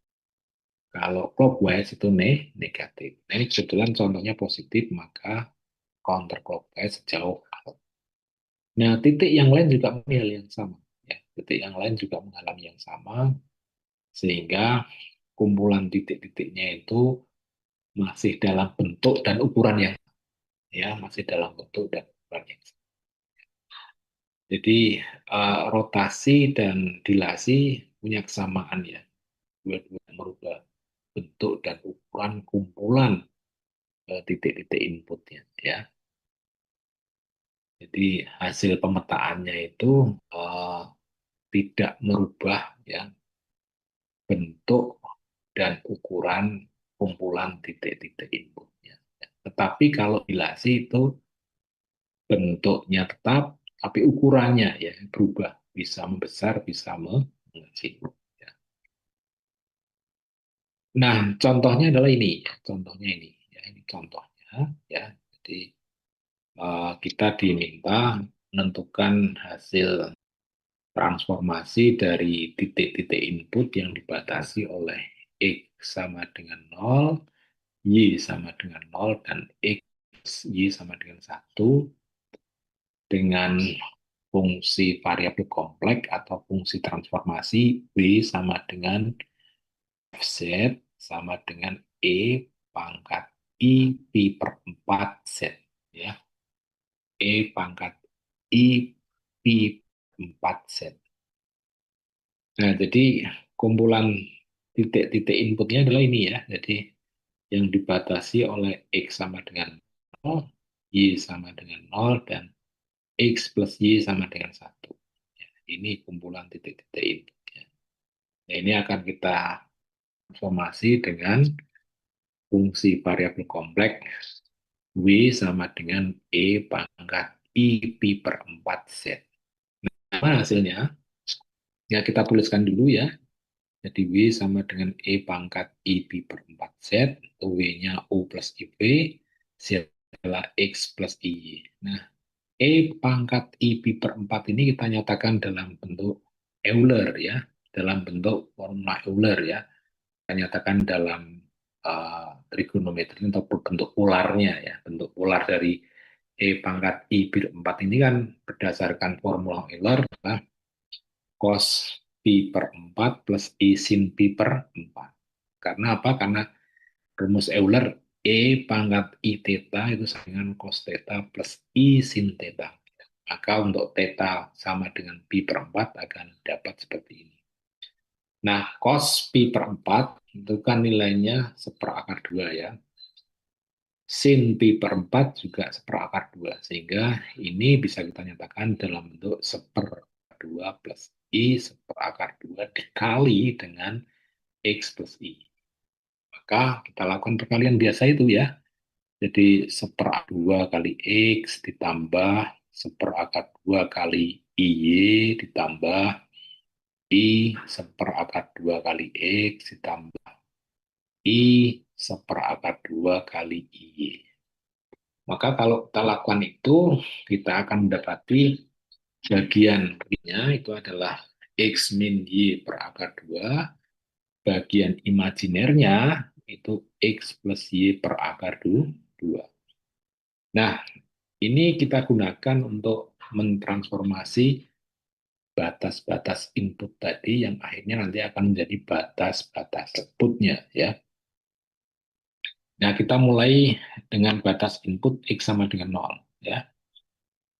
kalau clockwise itu negatif. Nah, ini kebetulan contohnya positif, maka counter clockwise sejauh alfa. Nah, titik yang lain juga mengalami hal yang sama. Ya, titik yang lain juga mengalami yang sama, sehingga kumpulan titik-titiknya itu masih dalam bentuk dan ukuran yang, ya, masih dalam bentuk dan ukuran yang sama. Jadi rotasi dan dilasi punya kesamaan, ya, dua-dua merubah bentuk dan ukuran kumpulan titik-titik inputnya, ya. Jadi hasil pemetaannya itu eh, tidak merubah, ya, bentuk dan ukuran kumpulan titik-titik inputnya. Tetapi kalau dilasi itu bentuknya tetap, tapi ukurannya, ya, berubah, bisa membesar, bisa mengecil. Ya. Nah, contohnya adalah ini, ya. Contohnya ini, ya, ini contohnya, ya. Jadi kita diminta menentukan hasil transformasi dari titik-titik input yang dibatasi oleh X sama dengan 0, Y sama dengan 0, dan X, Y sama dengan 1 dengan fungsi variabel kompleks atau fungsi transformasi W sama dengan Z sama dengan E pangkat I pi per 4 Z, ya. E pangkat I pi 4 Z. Nah, jadi kumpulan titik-titik inputnya adalah ini, ya. Jadi yang dibatasi oleh X sama dengan 0, Y sama dengan 0, dan X plus Y sama dengan 1. Ya, ini kumpulan titik-titik input. Ya. Nah, ini akan kita transformasi dengan fungsi variabel kompleks W sama dengan E pangkat I pi per 4 Z. Nah, hasilnya, ya kita tuliskan dulu ya. Jadi W sama dengan E pangkat I pi per 4 Z, W-nya U plus IP, Z adalah X plus I. Nah, E pangkat I pi per 4 ini kita nyatakan dalam bentuk Euler ya, dalam bentuk formula Euler ya. Kita nyatakan dalam trigonometri atau bentuk polarnya ya, bentuk polar dari E pangkat I pi per 4 ini kan berdasarkan formula Euler adalah cos pi per 4 plus I sin pi per 4. Karena apa? Karena rumus Euler E pangkat I theta itu sama dengan cos theta plus I sin theta. Maka untuk theta sama dengan pi per 4 akan dapat seperti ini. Nah, cos pi per 4 itu kan nilainya seperakar 2 ya. Sin pi per 4 juga seperakar 2. Sehingga ini bisa kita nyatakan dalam bentuk seperakar 2 plus I seperakar 2 dikali dengan X plus I. Maka kita lakukan perkalian biasa itu ya. Jadi seperakar 2 kali X ditambah seperakar 2 kali IY ditambah I seperakar 2 kali X ditambah I seperakar 2 kali IY. Maka kalau kita lakukan itu, kita akan mendapati bagian nya itu adalah X min Y per akar 2, bagian imajinernya itu X plus Y per akar 2. Nah, ini kita gunakan untuk mentransformasi batas-batas input tadi yang akhirnya nanti akan menjadi batas-batas outputnya ya. Nah, kita mulai dengan batas input X sama dengan 0 ya.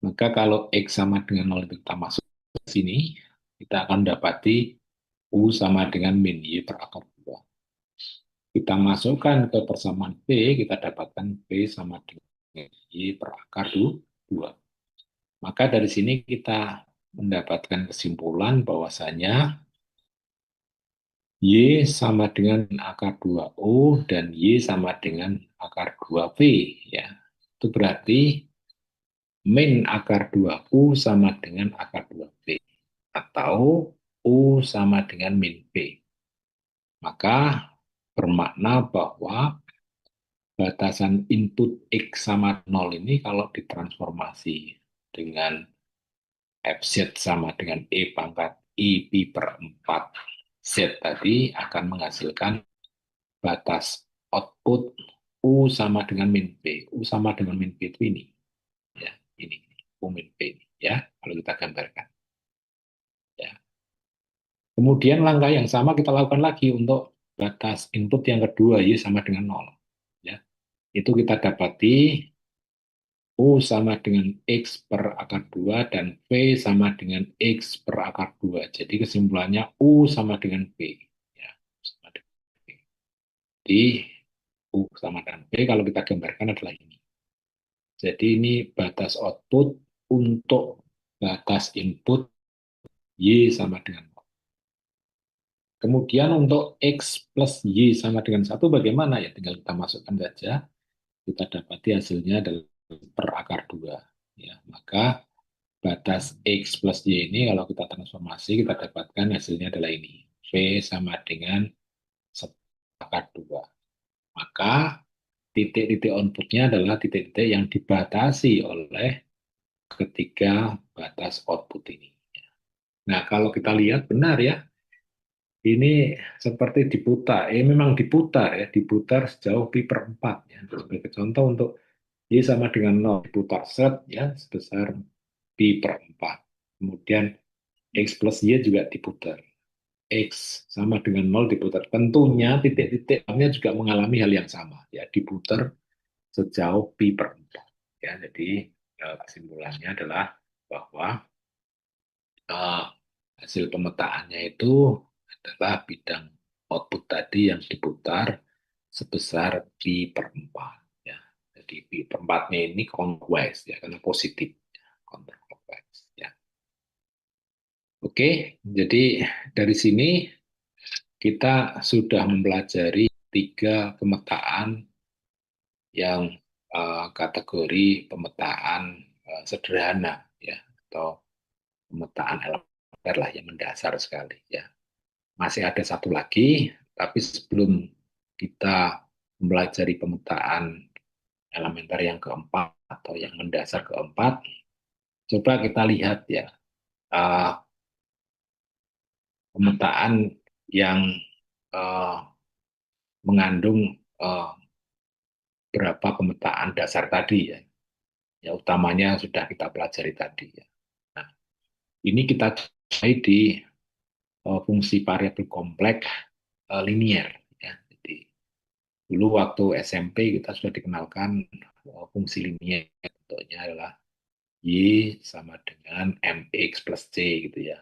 Maka kalau X sama dengan 0 itu kita masuk ke sini, kita akan dapati U sama dengan min Y per akar 2. Kita masukkan ke persamaan P, kita dapatkan P sama dengan Y per akar 2. Maka dari sini kita mendapatkan kesimpulan bahwasanya Y sama dengan akar 2U dan Y sama dengan akar 2V. Ya. Itu berarti min akar 2U sama dengan akar 2V. Atau U sama dengan min V. Maka bermakna bahwa batasan input X sama 0 ini kalau ditransformasi dengan FZ sama dengan E pangkat I pi per 4 Z tadi akan menghasilkan batas output U sama dengan min P. U sama dengan min P itu ini. Ya, ini. U min P ini. Ya, kalau kita gambarkan. Ya. Kemudian langkah yang sama kita lakukan lagi untuk batas input yang kedua, Y sama dengan 0. Ya. Itu kita dapati U sama dengan X per akar 2 dan V sama dengan X per akar 2. Jadi kesimpulannya U sama dengan V. Ya, sama dengan V. Jadi U sama dengan V kalau kita gambarkan adalah ini. Jadi ini batas output untuk batas input Y sama dengan 0. Kemudian untuk X plus Y sama dengan 1 bagaimana? Ya tinggal kita masukkan saja. Kita dapati hasilnya adalah per akar 2. Ya, maka batas X plus Y ini kalau kita transformasi, kita dapatkan hasilnya adalah ini. V sama dengan akar 2. Maka titik-titik outputnya adalah titik-titik yang dibatasi oleh ketiga batas output ini. Nah, kalau kita lihat benar ya, ini seperti diputar. Memang diputar ya, diputar sejauh pi per 4. Ya. Sebagai contoh untuk Y sama dengan 0, diputar set ya, sebesar pi per 4. Kemudian X plus Y juga diputar. X sama dengan 0 diputar. Tentunya titik-titiknya juga mengalami hal yang sama. Ya, diputar sejauh pi per 4. Ya, jadi kesimpulannya adalah bahwa uh, hasil pemetaannya itu adalah bidang output tadi yang diputar sebesar pi per 4. Ya. Jadi tempatnya ini counterclockwise ya, karena positif counterclockwise ya. Oke, jadi dari sini kita sudah mempelajari 3 pemetaan yang kategori pemetaan sederhana ya, atau pemetaan elementer lah yang mendasar sekali ya. Masih ada satu lagi, tapi sebelum kita mempelajari pemetaan elementer yang keempat atau yang mendasar keempat, coba kita lihat ya pemetaan yang mengandung berapa pemetaan dasar tadi ya. Ya utamanya sudah kita pelajari tadi ya. Nah, ini kita cari di fungsi variabel kompleks linier ya. Jadi dulu waktu SMP kita sudah dikenalkan fungsi linier, bentuknya adalah Y sama dengan MX plus C gitu ya.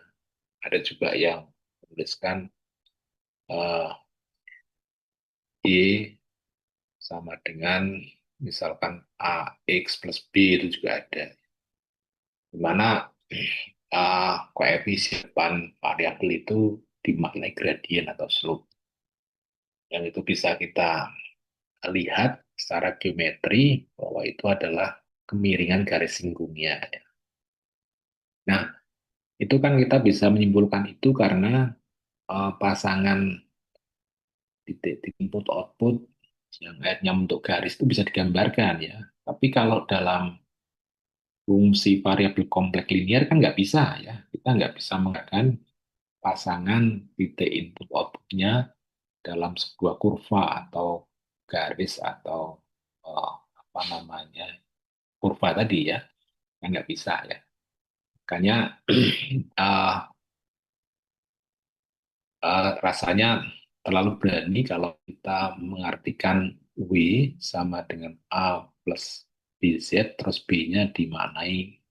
Ada juga yang menuliskan Y sama dengan misalkan AX plus B, itu juga ada. Di mana koefisien depan variabel itu dimaknai gradien atau slope. Yang itu bisa kita lihat secara geometri bahwa itu adalah kemiringan garis singgungnya. Nah, itu kan kita bisa menyimpulkan itu karena pasangan titik input output yang akhirnya untuk garis itu bisa digambarkan ya. Tapi kalau dalam fungsi variabel kompleks linier kan nggak bisa ya. Kita nggak bisa menggunakan pasangan titik input outputnya dalam sebuah kurva atau garis atau apa namanya kurva tadi ya. Kan nggak bisa ya. Makanya uh, rasanya terlalu berani kalau kita mengartikan W sama dengan A plus BZ, terus B-nya dimaknai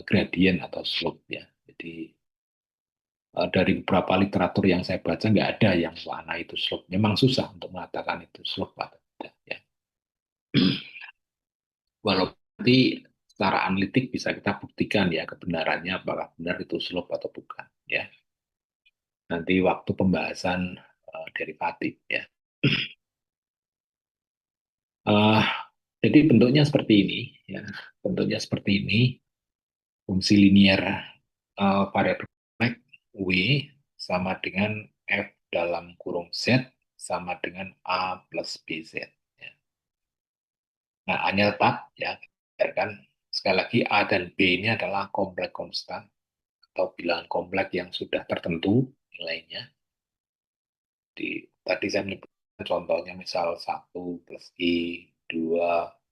gradien atau slope ya. Jadi dari beberapa literatur yang saya baca nggak ada yang warna itu slope. Memang susah untuk mengatakan itu slope atau tidak ya. Walaupun nanti secara analitik bisa kita buktikan ya kebenarannya apakah benar itu slope atau bukan ya. Nanti waktu pembahasan derivatif ya. Uh, jadi bentuknya seperti ini, ya. Bentuknya seperti ini, fungsi linier variabel W sama dengan F dalam kurung Z sama dengan A plus BZ. Ya. Nah, hanya tetap, ya, kan sekali lagi A dan B ini adalah kompleks konstan atau bilangan kompleks yang sudah tertentu nilainya. Tadi saya menyebutkan contohnya misal 1 plus I, 2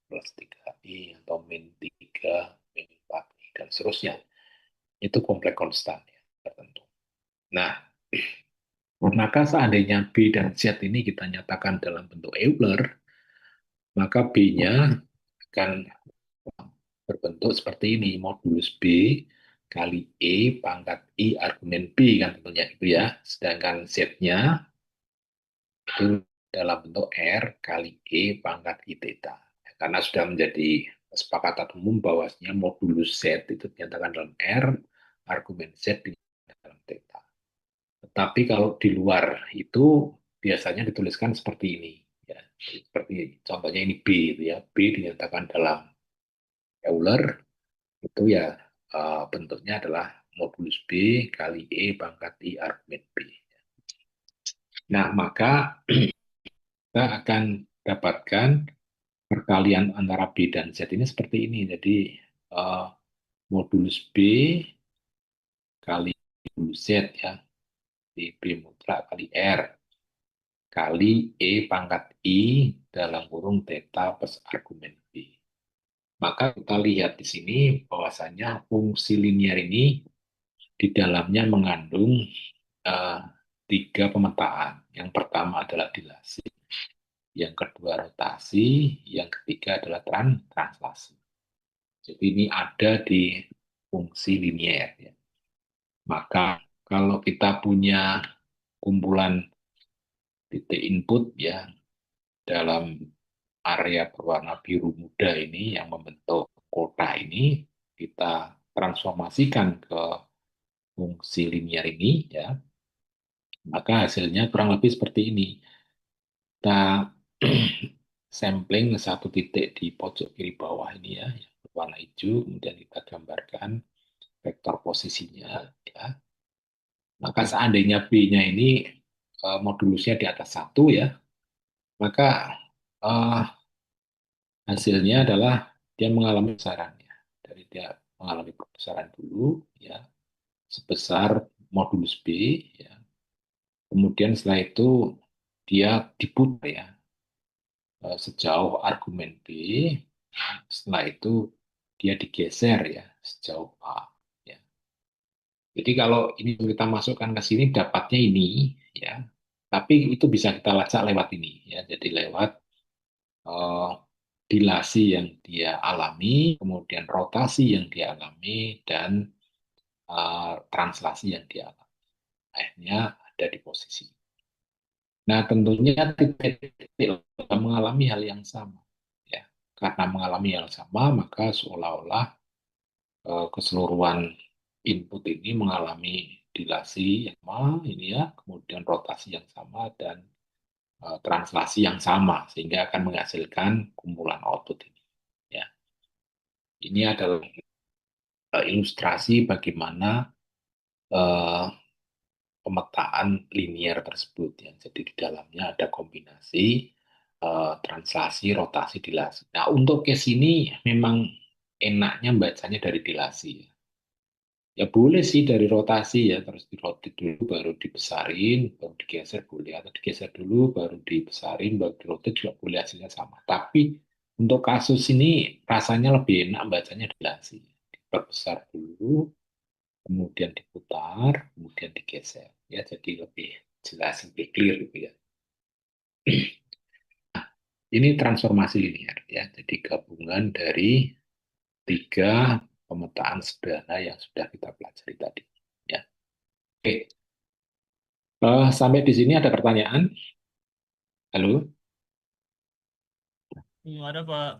plus 3I, atau -3, -4I, dan seterusnya. Itu kompleks konstan ya, tertentu. Nah, maka seandainya B dan Z ini kita nyatakan dalam bentuk Euler, maka B-nya akan berbentuk seperti ini, modulus B kali E pangkat I argumen B, kan tentunya itu ya. Sedangkan Z-nya itu dalam bentuk R kali E pangkat I theta. Karena sudah menjadi kesepakatan umum bahwasanya modulus Z itu dinyatakan dalam R, argumen Z dinyatakan dalam theta. Tetapi kalau di luar itu biasanya dituliskan seperti ini. Ya. Seperti contohnya ini B, itu ya. B dinyatakan dalam Euler, itu ya bentuknya adalah modulus B kali E pangkat I argumen B. Nah, maka kita akan dapatkan perkalian antara B dan Z ini seperti ini. Jadi uh, modulus B kali modulus Z ya, di B mutlak kali R kali E pangkat I dalam kurung theta plus argumen B. Maka kita lihat di sini bahwasanya fungsi linier ini di dalamnya mengandung uh, 3 pemetaan. Yang pertama adalah dilasi, yang kedua rotasi, yang ketiga adalah translasi. Jadi ini ada di fungsi linier. Ya. Maka kalau kita punya kumpulan titik input ya dalam area berwarna biru muda ini yang membentuk kota ini kita transformasikan ke fungsi linear ini, ya, maka hasilnya kurang lebih seperti ini. Kita sampling satu titik di pojok kiri bawah ini ya, yang berwarna hijau, kemudian kita gambarkan vektor posisinya, ya. Maka seandainya B-nya ini modulusnya di atas satu, ya, maka eh, hasilnya adalah dia mengalami besaran, ya. Dari dia mengalami perbesaran dulu, ya, sebesar modulus B, ya. Kemudian setelah itu dia diputar, ya, sejauh argumen B. Setelah itu dia digeser, ya, sejauh A. Ya. Jadi kalau ini kita masukkan ke sini dapatnya ini, ya. Tapi itu bisa kita lacak lewat ini, ya. Jadi lewat eh, dilasi yang dia alami, kemudian rotasi yang dia alami, dan translasi yang dia alami. Akhirnya ada di posisi. Nah, tentunya titik-titik mengalami hal yang sama. Ya. Karena mengalami hal yang sama, maka seolah-olah keseluruhan input ini mengalami dilasi yang sama, ini ya, kemudian rotasi yang sama, dan translasi yang sama, sehingga akan menghasilkan kumpulan output ini. Ya. Ini adalah ilustrasi bagaimana eh, pemetaan linear tersebut, ya. Jadi di dalamnya ada kombinasi translasi, rotasi, dilasi. Nah, untuk case ini memang enaknya bacanya dari dilasi. Ya boleh sih dari rotasi, ya, terus dirotit dulu baru dibesarin, baru digeser boleh, atau digeser dulu baru dibesarin, baru dirotit juga boleh, hasilnya sama. Tapi untuk kasus ini rasanya lebih enak bacanya dilasi. Diperbesar dulu, kemudian diputar, kemudian digeser. Ya, jadi lebih jelas, lebih clear gitu ya. Ini transformasi linear, ya. Jadi gabungan dari tiga pemetaan sederhana yang sudah kita pelajari tadi. Ya. Oke, sampai di sini ada pertanyaan? Halo, Ada Pak.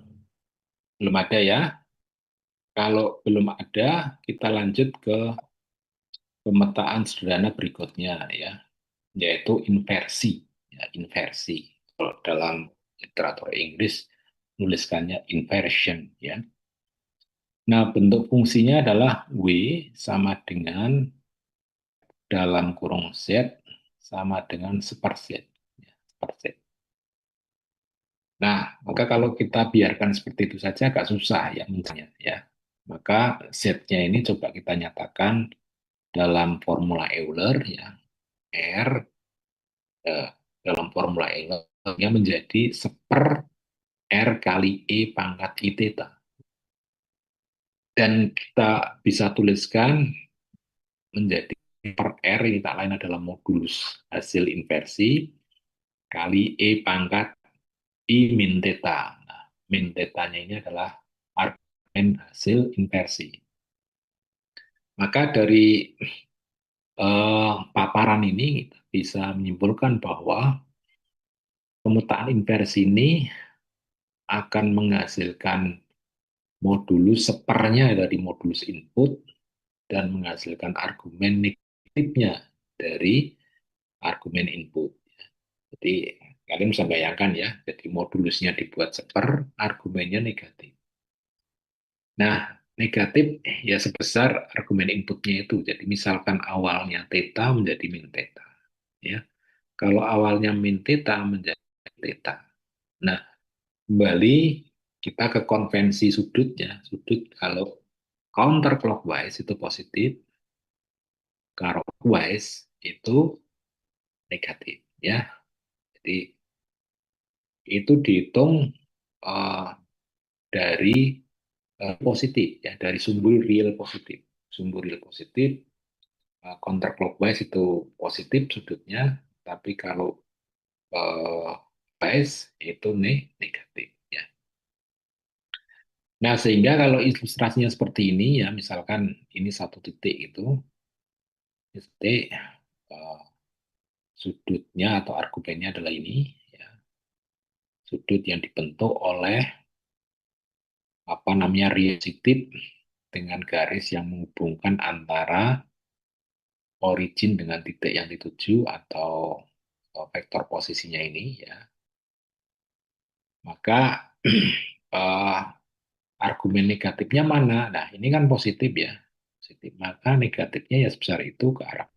belum ada ya? Kalau belum ada, kita lanjut ke pemetaan sederhana berikutnya, ya, yaitu inversi. Ya, inversi. Kalau dalam literatur Inggris nuliskannya inversion, ya. Nah, bentuk fungsinya adalah W sama dengan dalam kurung Z sama dengan seperset. Ya, seperset. Nah, maka kalau kita biarkan seperti itu saja agak susah ya misalnya, ya. Maka Z-nya ini coba kita nyatakan dalam formula Euler, ya. R dalam formula Euler yang menjadi seper R kali E pangkat I theta. Dan kita bisa tuliskan menjadi per R ini tak lain adalah modulus hasil inversi kali E pangkat I min theta. Nah, min theta-nya ini adalah argumen hasil inversi. Maka dari paparan ini kita bisa menyimpulkan bahwa pemetaan inversi ini akan menghasilkan modulus sepernya dari modulus input dan menghasilkan argumen negatifnya dari argumen input. Jadi kalian bisa bayangkan ya, jadi modulusnya dibuat seper, argumennya negatif. Nah, negatif ya sebesar argumen inputnya itu. Jadi misalkan awalnya theta menjadi min theta. Ya. Kalau awalnya min theta menjadi theta. Nah, kembali kita ke konvensi sudutnya. Sudut kalau counterclockwise itu positif, clockwise itu negatif. Ya, jadi itu dihitung uh, dari positif, ya, dari sumber real positif. Sumber real positif counterclockwise itu positif sudutnya, tapi kalau uh, bias itu negatif, ya. Nah, sehingga kalau ilustrasinya seperti ini, ya, misalkan ini satu titik itu, titik uh, sudutnya atau argumennya adalah ini, ya. sudut yang dibentuk oleh apa namanya real titik dengan garis yang menghubungkan antara origin dengan titik yang dituju atau vektor posisinya ini ya. Maka eh, argumen negatifnya mana? Nah, ini kan positif ya. Positif. Maka negatifnya ya sebesar itu ke arah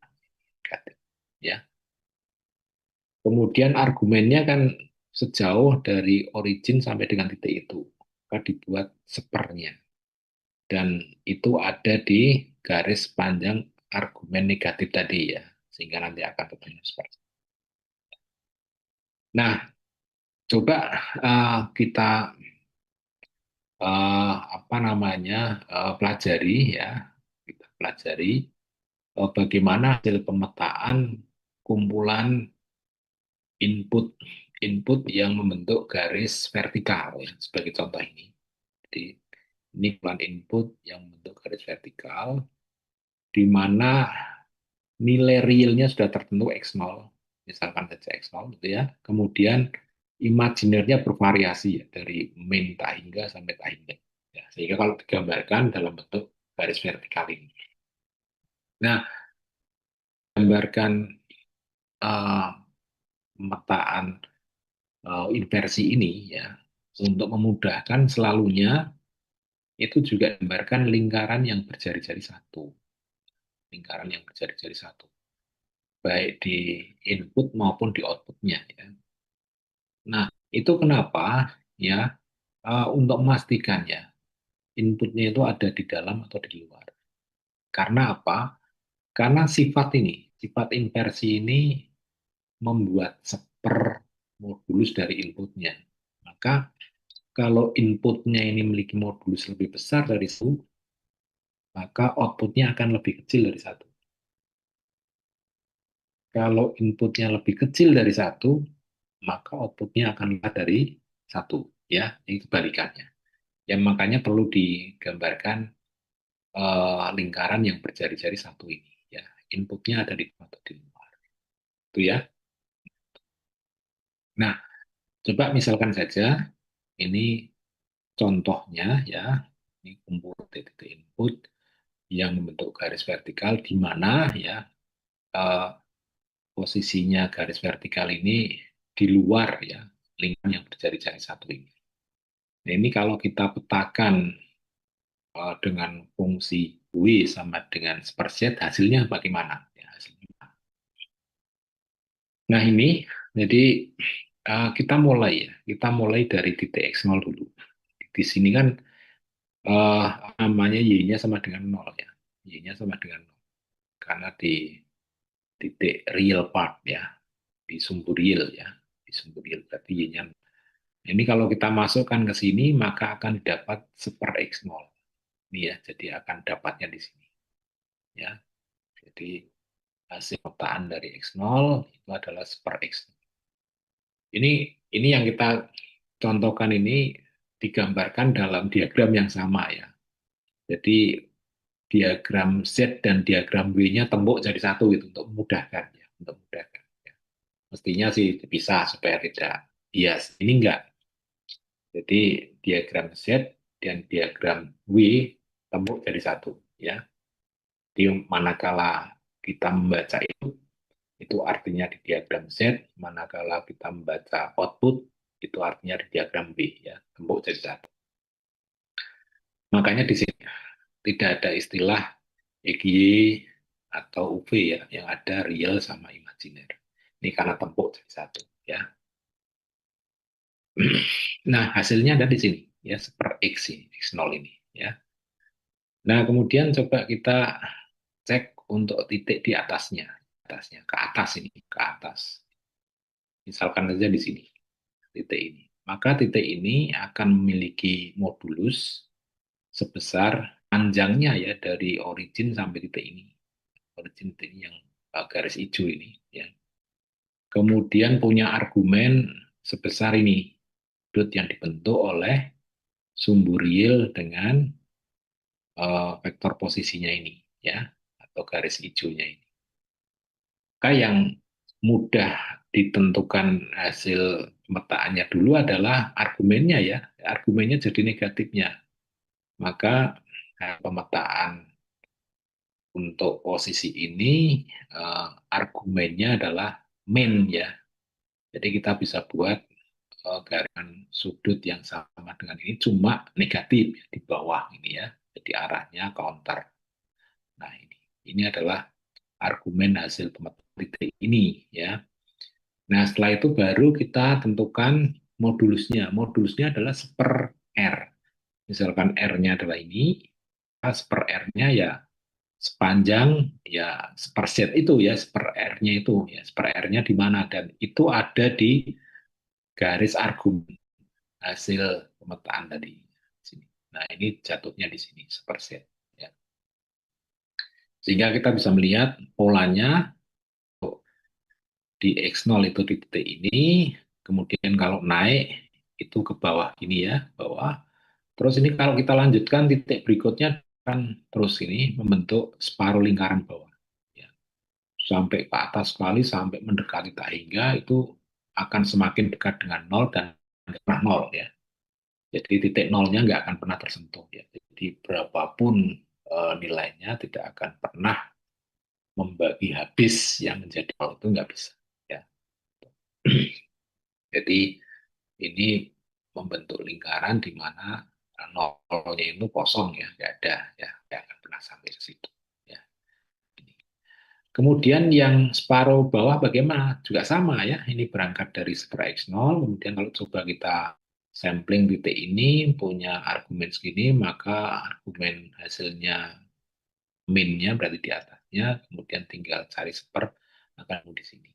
negatif ya. Kemudian argumennya kan sejauh dari origin sampai dengan titik itu. Maka dibuat sepernya. Dan itu ada di garis panjang argumen negatif tadi ya. Sehingga nanti akan ketemu seperti itu. Nah, coba kita apa namanya pelajari ya. Kita pelajari bagaimana hasil pemetaan kumpulan input input yang membentuk garis vertikal ya, sebagai contoh ini. Jadi ini kumpulan input yang membentuk garis vertikal di mana nilai realnya sudah tertentu x0, misalkan saja x0 gitu ya. Kemudian imajinernya bervariasi ya dari min tak hingga sampai tak hingga. Ya, sehingga kalau digambarkan dalam bentuk garis vertikal ini. Nah, gambarkan uh, pemetaan inversi ini ya untuk memudahkan selalunya itu juga gambarkan lingkaran yang berjari-jari satu, lingkaran yang berjari-jari satu, baik di input maupun di outputnya ya. Nah, itu kenapa ya untuk memastikan ya inputnya itu ada di dalam atau di luar. Karena apa? Karena sifat inversi ini membuat seper modulus dari inputnya. Maka kalau inputnya ini memiliki modulus lebih besar dari satu, maka outputnya akan lebih kecil dari satu. Kalau inputnya lebih kecil dari satu, maka outputnya akan lebih dari satu. Ya, itu balikannya. Yang makanya perlu digambarkan lingkaran yang berjari-jari satu ini. Ya, inputnya ada di dalam atau di luar. Itu ya. Nah, coba misalkan saja ini contohnya ya, ini kumpul titik input yang membentuk garis vertikal di mana ya eh, posisinya garis vertikal ini di luar ya lingkaran yang berjari-jari satu ini. Nah, ini kalau kita petakan dengan fungsi W sama dengan superset hasilnya bagaimana? Ya, hasilnya. Nah ini jadi kita mulai ya, kita mulai dari titik x0 dulu. Di sini kan eh, namanya y-nya sama dengan 0 ya, y-nya sama dengan 0 karena di titik real part ya, di sumbu real ya, di sumbu real berarti y-nya. Ini kalau kita masukkan ke sini maka akan dapat seper x0. Ini ya, jadi akan dapatnya di sini ya. Jadi hasil pemetaan dari x0 itu adalah seper x0. Ini yang kita contohkan ini digambarkan dalam diagram yang sama ya. Jadi diagram Z dan diagram W-nya tembok jadi satu gitu untuk memudahkan ya, untuk memudahkan. Ya. Mestinya sih dipisah supaya tidak bias. Ini enggak. Jadi diagram Z dan diagram W tembok jadi satu ya. Di manakala kita membaca itu artinya di diagram Z, manakala kita membaca output itu artinya di diagram B ya, tembok jadi satu. Makanya di sini tidak ada istilah EGY atau UV ya, yang ada real sama imajiner. Ini karena tembok jadi satu ya. Nah, hasilnya ada di sini ya, seper X ini, X0 ini ya. Nah, kemudian coba kita cek untuk titik di atasnya ke atas ini, ke atas. Misalkan saja di sini, titik ini. Maka titik ini akan memiliki modulus sebesar panjangnya ya dari origin sampai titik ini. Origin titik ini yang garis hijau ini ya. Kemudian punya argumen sebesar ini, dot yang dibentuk oleh sumbu real dengan vektor posisinya ini ya atau garis hijaunya ini. Maka yang mudah ditentukan hasil pemetaannya dulu adalah argumennya ya, argumennya jadi negatifnya. Maka pemetaan untuk posisi ini argumennya adalah min ya. Jadi kita bisa buat garis sudut yang sama dengan ini cuma negatif ya, di bawah ini ya. Jadi arahnya counter. Nah ini adalah argumen hasil pemetaan titik ini ya. Nah setelah itu baru kita tentukan modulusnya. Modulusnya adalah seper R. Misalkan R-nya adalah ini, seper R-nya ya sepanjang ya seperset itu ya seper R-nya itu ya seper R-nya di mana dan itu ada di garis argumen hasil pemetaan tadi sini. Nah ini jatuhnya di sini seperset ya. Sehingga kita bisa melihat polanya di X0 itu di titik ini, kemudian kalau naik itu ke bawah ini ya bawah. Terus ini kalau kita lanjutkan titik berikutnya kan terus ini membentuk separuh lingkaran bawah. Ya. Sampai ke atas sekali, sampai mendekati tak hingga itu akan semakin dekat dengan nol dan pernah nol ya. Jadi titik nolnya nggak akan pernah tersentuh ya. Jadi berapapun nilainya tidak akan pernah membagi habis yang menjadi nol itu nggak bisa. Ya. Jadi ini membentuk lingkaran di mana nolnya itu kosong ya, nggak ada ya, nggak akan pernah sampai ke situ. Ya. Kemudian yang separuh bawah bagaimana? Juga sama ya, ini berangkat dari seper X0, kemudian kalau coba kita sampling titik ini punya argumen segini, maka argumen hasilnya min-nya berarti di atasnya, kemudian tinggal cari seper akan di sini.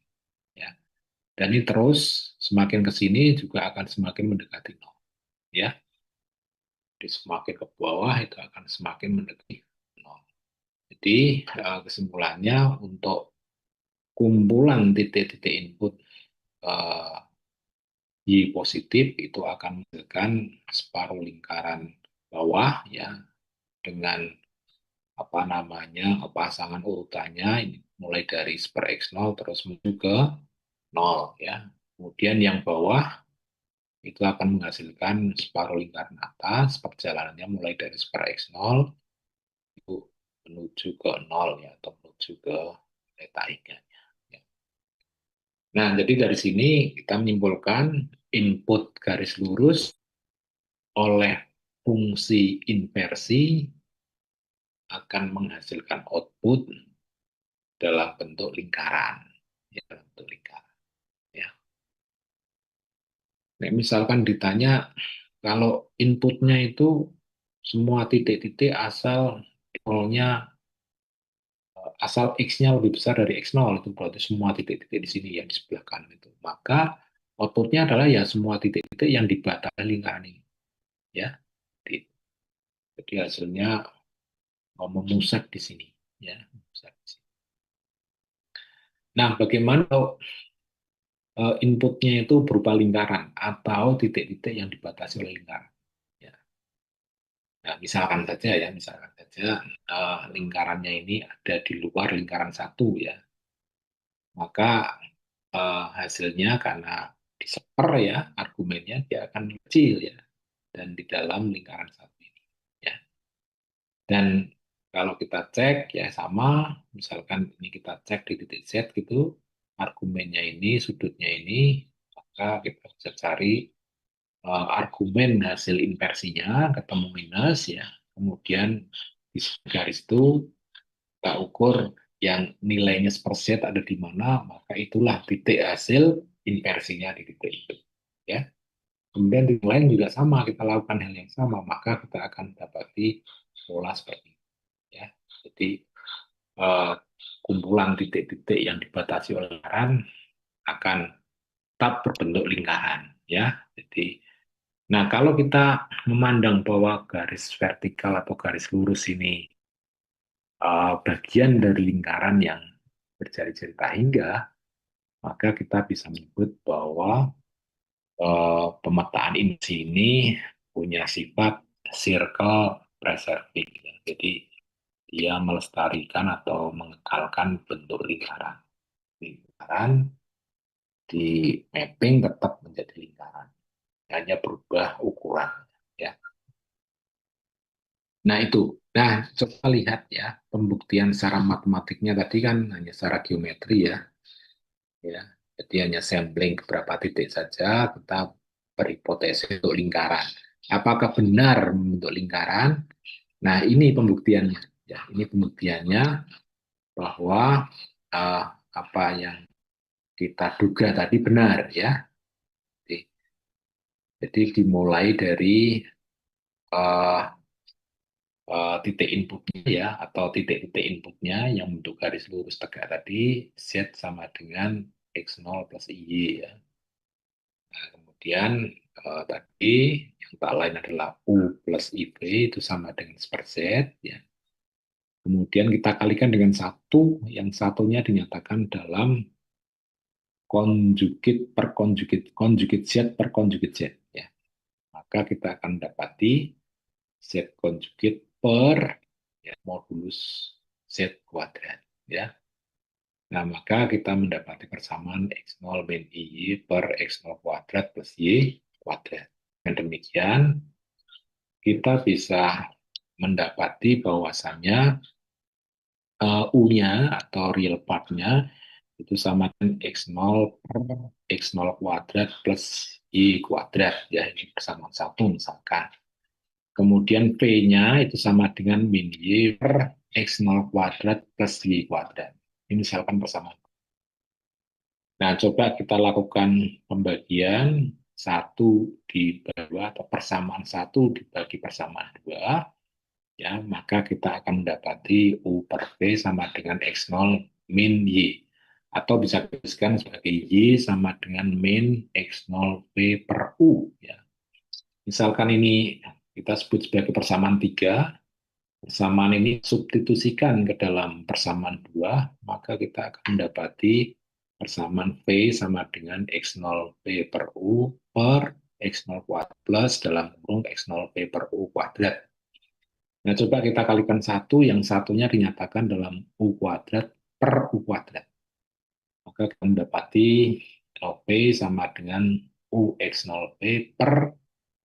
Ya. Dan ini terus semakin ke sini juga akan semakin mendekati nol. Ya. Jadi semakin ke bawah itu akan semakin mendekati nol. Jadi kesimpulannya untuk kumpulan titik-titik input Y positif itu akan menghasilkan separuh lingkaran bawah ya dengan apa namanya pasangan urutannya ini mulai dari seper X0 terus menuju ke 0 ya. Kemudian yang bawah itu akan menghasilkan separuh lingkaran atas perjalanannya mulai dari seper X0 itu menuju ke 0 ya atau menuju ke theta hingganya. Ya. Nah, jadi dari sini kita menyimpulkan input garis lurus oleh fungsi inversi akan menghasilkan output dalam bentuk lingkaran. Ya, dalam bentuk lingkaran. Ya. Nah, misalkan ditanya kalau inputnya itu semua titik-titik asal nolnya asal X-nya lebih besar dari X0 itu berarti semua titik-titik di sini yang di sebelah kanan itu. Maka outputnya adalah ya semua titik-titik yang dibatasi lingkaran ini. Ya. Jadi hasilnya memusat di sini. Ya, memusat di sini. Nah, bagaimana kalau inputnya itu berupa lingkaran atau titik-titik yang dibatasi oleh lingkaran? Ya. Nah, misalkan saja lingkarannya ini ada di luar lingkaran satu ya, maka hasilnya karena diseper ya argumennya dia akan kecil ya dan di dalam lingkaran satu ini ya. Dan kalau kita cek ya sama, misalkan ini kita cek di titik Z gitu, argumennya ini, sudutnya ini, maka kita bisa cari argumen hasil inversinya, ketemu minus ya. Kemudian di garis itu kita ukur yang nilainya seperset ada di mana, maka itulah titik hasil inversinya di titik itu. Ya. Kemudian di lain juga sama, kita lakukan hal yang sama, maka kita akan dapati pola seperti ini. Ya. Jadi eh, kumpulan titik-titik yang dibatasi oleh lingkaran akan tetap berbentuk lingkaran. Ya. Jadi, nah kalau kita memandang bahwa garis vertikal atau garis lurus ini bagian dari lingkaran yang berjari-jari tak hingga, maka kita bisa menyebut bahwa pemetaan ini sini punya sifat circle preserving. Jadi dia melestarikan atau mengekalkan bentuk lingkaran. Lingkaran di mapping tetap menjadi lingkaran, hanya berubah ukuran ya. Nah itu, nah coba lihat ya pembuktian secara matematiknya tadi kan hanya secara geometri ya, ya. Jadi hanya sampling beberapa titik saja kita berhipotesis untuk lingkaran. Apakah benar untuk lingkaran? Nah ini pembuktiannya, ya ini pembuktiannya bahwa uh, apa yang kita duga tadi benar ya. Jadi dimulai dari uh, titik inputnya ya atau titik-titik inputnya yang bentuk garis lurus tegak tadi Z sama dengan X0 plus Y ya. Nah, kemudian tadi yang tak lain adalah U plus IB itu sama dengan seper Z ya. Kemudian kita kalikan dengan satu, yang satunya dinyatakan dalam konjugit per konjugit, konjugit Z per konjugit Z ya. Maka kita akan dapati Z konjugit per ya, modulus Z kuadrat ya. Nah, maka kita mendapati persamaan X0 min Y per X0 kuadrat plus Y kuadrat. Dan demikian, kita bisa mendapati bahwasannya U-nya atau real part-nya itu sama dengan X0 per X0 kuadrat plus Y kuadrat. Ya, ini persamaan satu misalkan. Kemudian V-nya itu sama dengan min Y per X0 kuadrat plus Y kuadrat. Ini misalkan persamaan. Nah, coba kita lakukan pembagian satu dibagi atau persamaan satu dibagi persamaan dua, ya, maka kita akan mendapati U per V sama dengan X0 min Y. Atau bisa dituliskan sebagai Y sama dengan min X0 V per U. Ya. Misalkan ini kita sebut sebagai persamaan 3, persamaan ini substitusikan ke dalam persamaan 2, maka kita akan mendapati persamaan V sama dengan X0 V per U per X0 kuadrat plus dalam kurung X0 V per U kuadrat. Nah, coba kita kalikan satu, yang satunya dinyatakan dalam U kuadrat per U kuadrat. Maka kita mendapati V sama dengan U X0 V per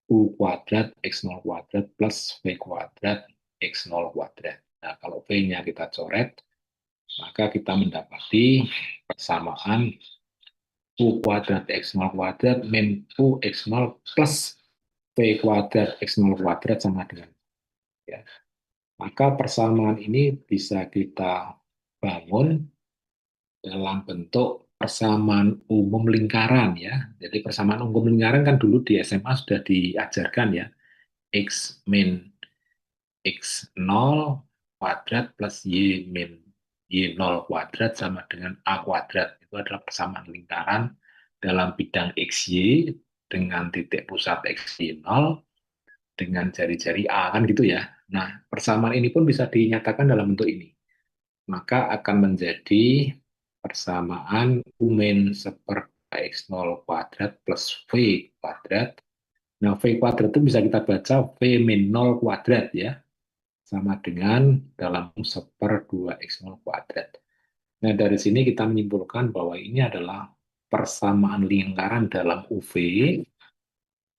U kuadrat X0 kuadrat plus V kuadrat X0 kuadrat. Nah, kalau V-nya kita coret, maka kita mendapati persamaan U kuadrat X0 kuadrat min U X0 plus V kuadrat X0 kuadrat sama dengan. Ya. Maka persamaan ini bisa kita bangun dalam bentuk persamaan umum lingkaran ya. Jadi persamaan umum lingkaran kan dulu di SMA sudah diajarkan ya. X min X0 kuadrat plus Y min Y0 kuadrat sama dengan A kuadrat. Itu adalah persamaan lingkaran dalam bidang XY dengan titik pusat XY0 dengan jari-jari A, kan gitu ya. Nah, persamaan ini pun bisa dinyatakan dalam bentuk ini. Maka akan menjadi persamaan U min seper X0 kuadrat plus V kuadrat. Nah, V kuadrat itu bisa kita baca V min 0 kuadrat ya, sama dengan dalam seper 2x0 kuadrat. Nah, dari sini kita menyimpulkan bahwa ini adalah persamaan lingkaran dalam UV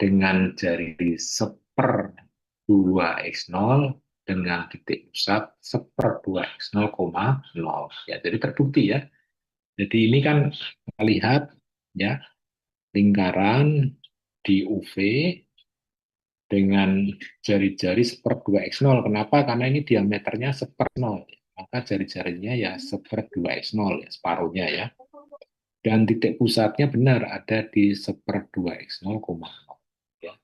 dengan jari seper 2x0 dengan titik pusat seper 2x0, 0. Ya, jadi terbukti ya. Jadi ini kan kita lihat ya lingkaran di UV dengan jari-jari seper 2x0. Kenapa? Karena ini diameternya seper 0. Maka jari-jarinya ya seper 2x0, ya, separuhnya ya. Dan titik pusatnya benar ada di seper 2x0, ya.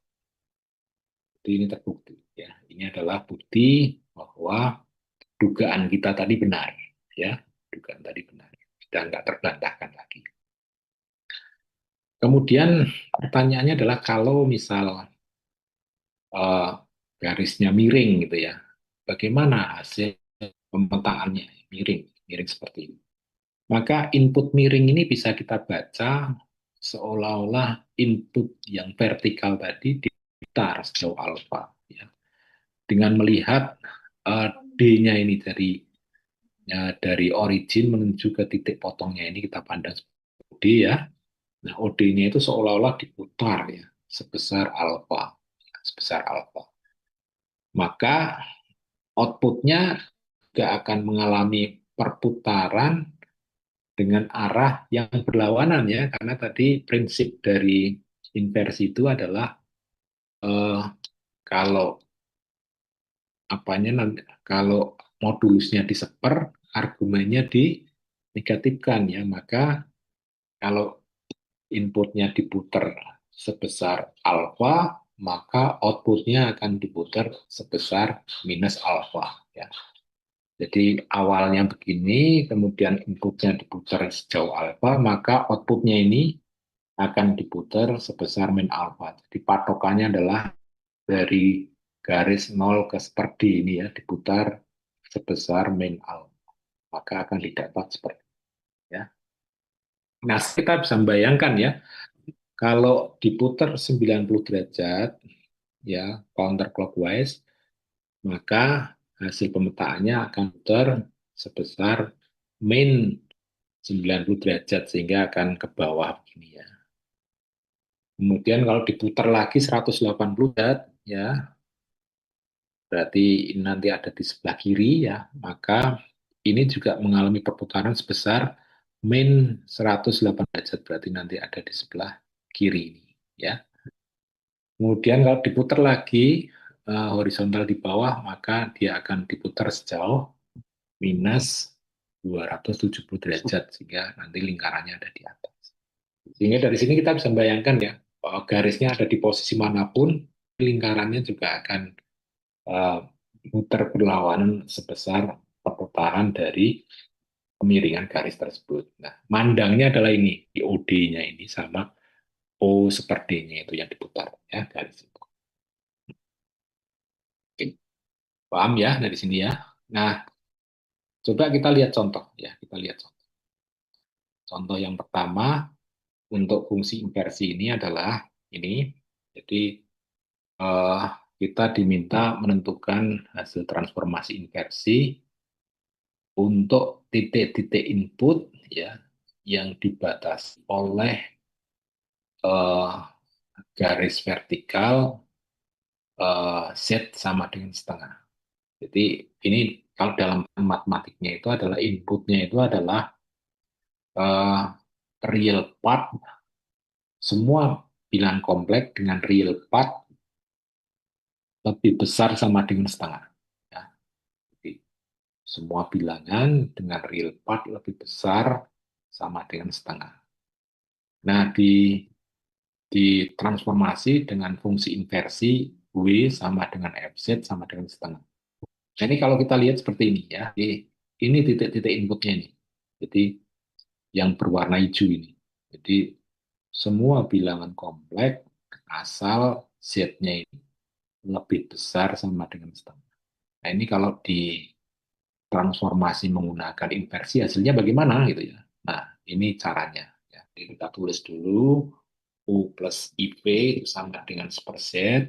Jadi ini terbukti. Ya. Ini adalah bukti bahwa dugaan kita tadi benar. Ya, dugaan tadi benar. Dan nggak terbantahkan lagi. Kemudian pertanyaannya adalah kalau misal uh, garisnya miring gitu ya, bagaimana hasil pemetaannya miring, miring seperti ini. Maka input miring ini bisa kita baca seolah-olah input yang vertikal tadi diputar sejauh alfa. Ya. Dengan melihat D-nya ini dari origin menuju ke titik potongnya ini kita pandang seperti D ya. Nah, OD-nya itu seolah-olah diputar ya, sebesar alfa. Sebesar alfa. Maka outputnya juga akan mengalami perputaran dengan arah yang berlawanan ya, karena tadi prinsip dari inversi itu adalah eh, kalau apanya nanti kalau modulusnya diseper, argumennya dinegatifkan ya, maka kalau inputnya diputar sebesar alfa, maka outputnya akan diputar sebesar minus alfa ya. Jadi awalnya begini, kemudian inputnya diputar sejauh alfa, maka outputnya ini akan diputar sebesar min alfa. Jadi patokannya adalah dari garis 0 ke seperti ini ya, diputar sebesar min alfa. Maka akan didapat seperti ini ya. Nah, kita bisa membayangkan ya, kalau diputar 90 derajat ya, counterclockwise, maka hasil pemetaannya akan putar sebesar min 90 derajat sehingga akan ke bawah ini ya. Kemudian kalau diputar lagi 180 derajat ya, berarti ini nanti ada di sebelah kiri ya, maka ini juga mengalami perputaran sebesar min 108 derajat, berarti nanti ada di sebelah kiri ini ya. Kemudian kalau diputar lagi horizontal di bawah, maka dia akan diputar sejauh minus 270 derajat sehingga nanti lingkarannya ada di atas. Sehingga dari sini kita bisa membayangkan ya, garisnya ada di posisi manapun, lingkarannya juga akan uh, muter berlawanan sebesar perputaran dari kemiringan garis tersebut. Nah, mandangnya adalah ini, di OD-nya ini sama O sepertinya itu yang diputar ya garis itu. Oke, paham ya dari sini ya. Nah, coba kita lihat contoh ya, kita lihat contoh. Contoh yang pertama untuk fungsi inversi ini adalah ini. Jadi eh, kita diminta menentukan hasil transformasi inversi untuk titik-titik input ya yang dibatasi oleh eh, garis vertikal Z sama dengan setengah. Jadi ini kalau dalam matematiknya itu adalah inputnya itu adalah eh, real part, semua bilangan kompleks dengan real part lebih besar sama dengan setengah. Ya. Jadi semua bilangan dengan real part lebih besar sama dengan setengah. Nah, ditransformasi dengan fungsi inversi W sama dengan FZ sama dengan setengah. Nah, ini kalau kita lihat seperti ini ya, ini titik-titik inputnya ini. Jadi yang berwarna hijau ini. Jadi semua bilangan kompleks asal Z-nya ini lebih besar sama dengan setengah. Nah, ini kalau ditransformasi menggunakan inversi hasilnya bagaimana gitu ya. Nah, ini caranya. Ya. Jadi kita tulis dulu U plus IP itu sama dengan seperset.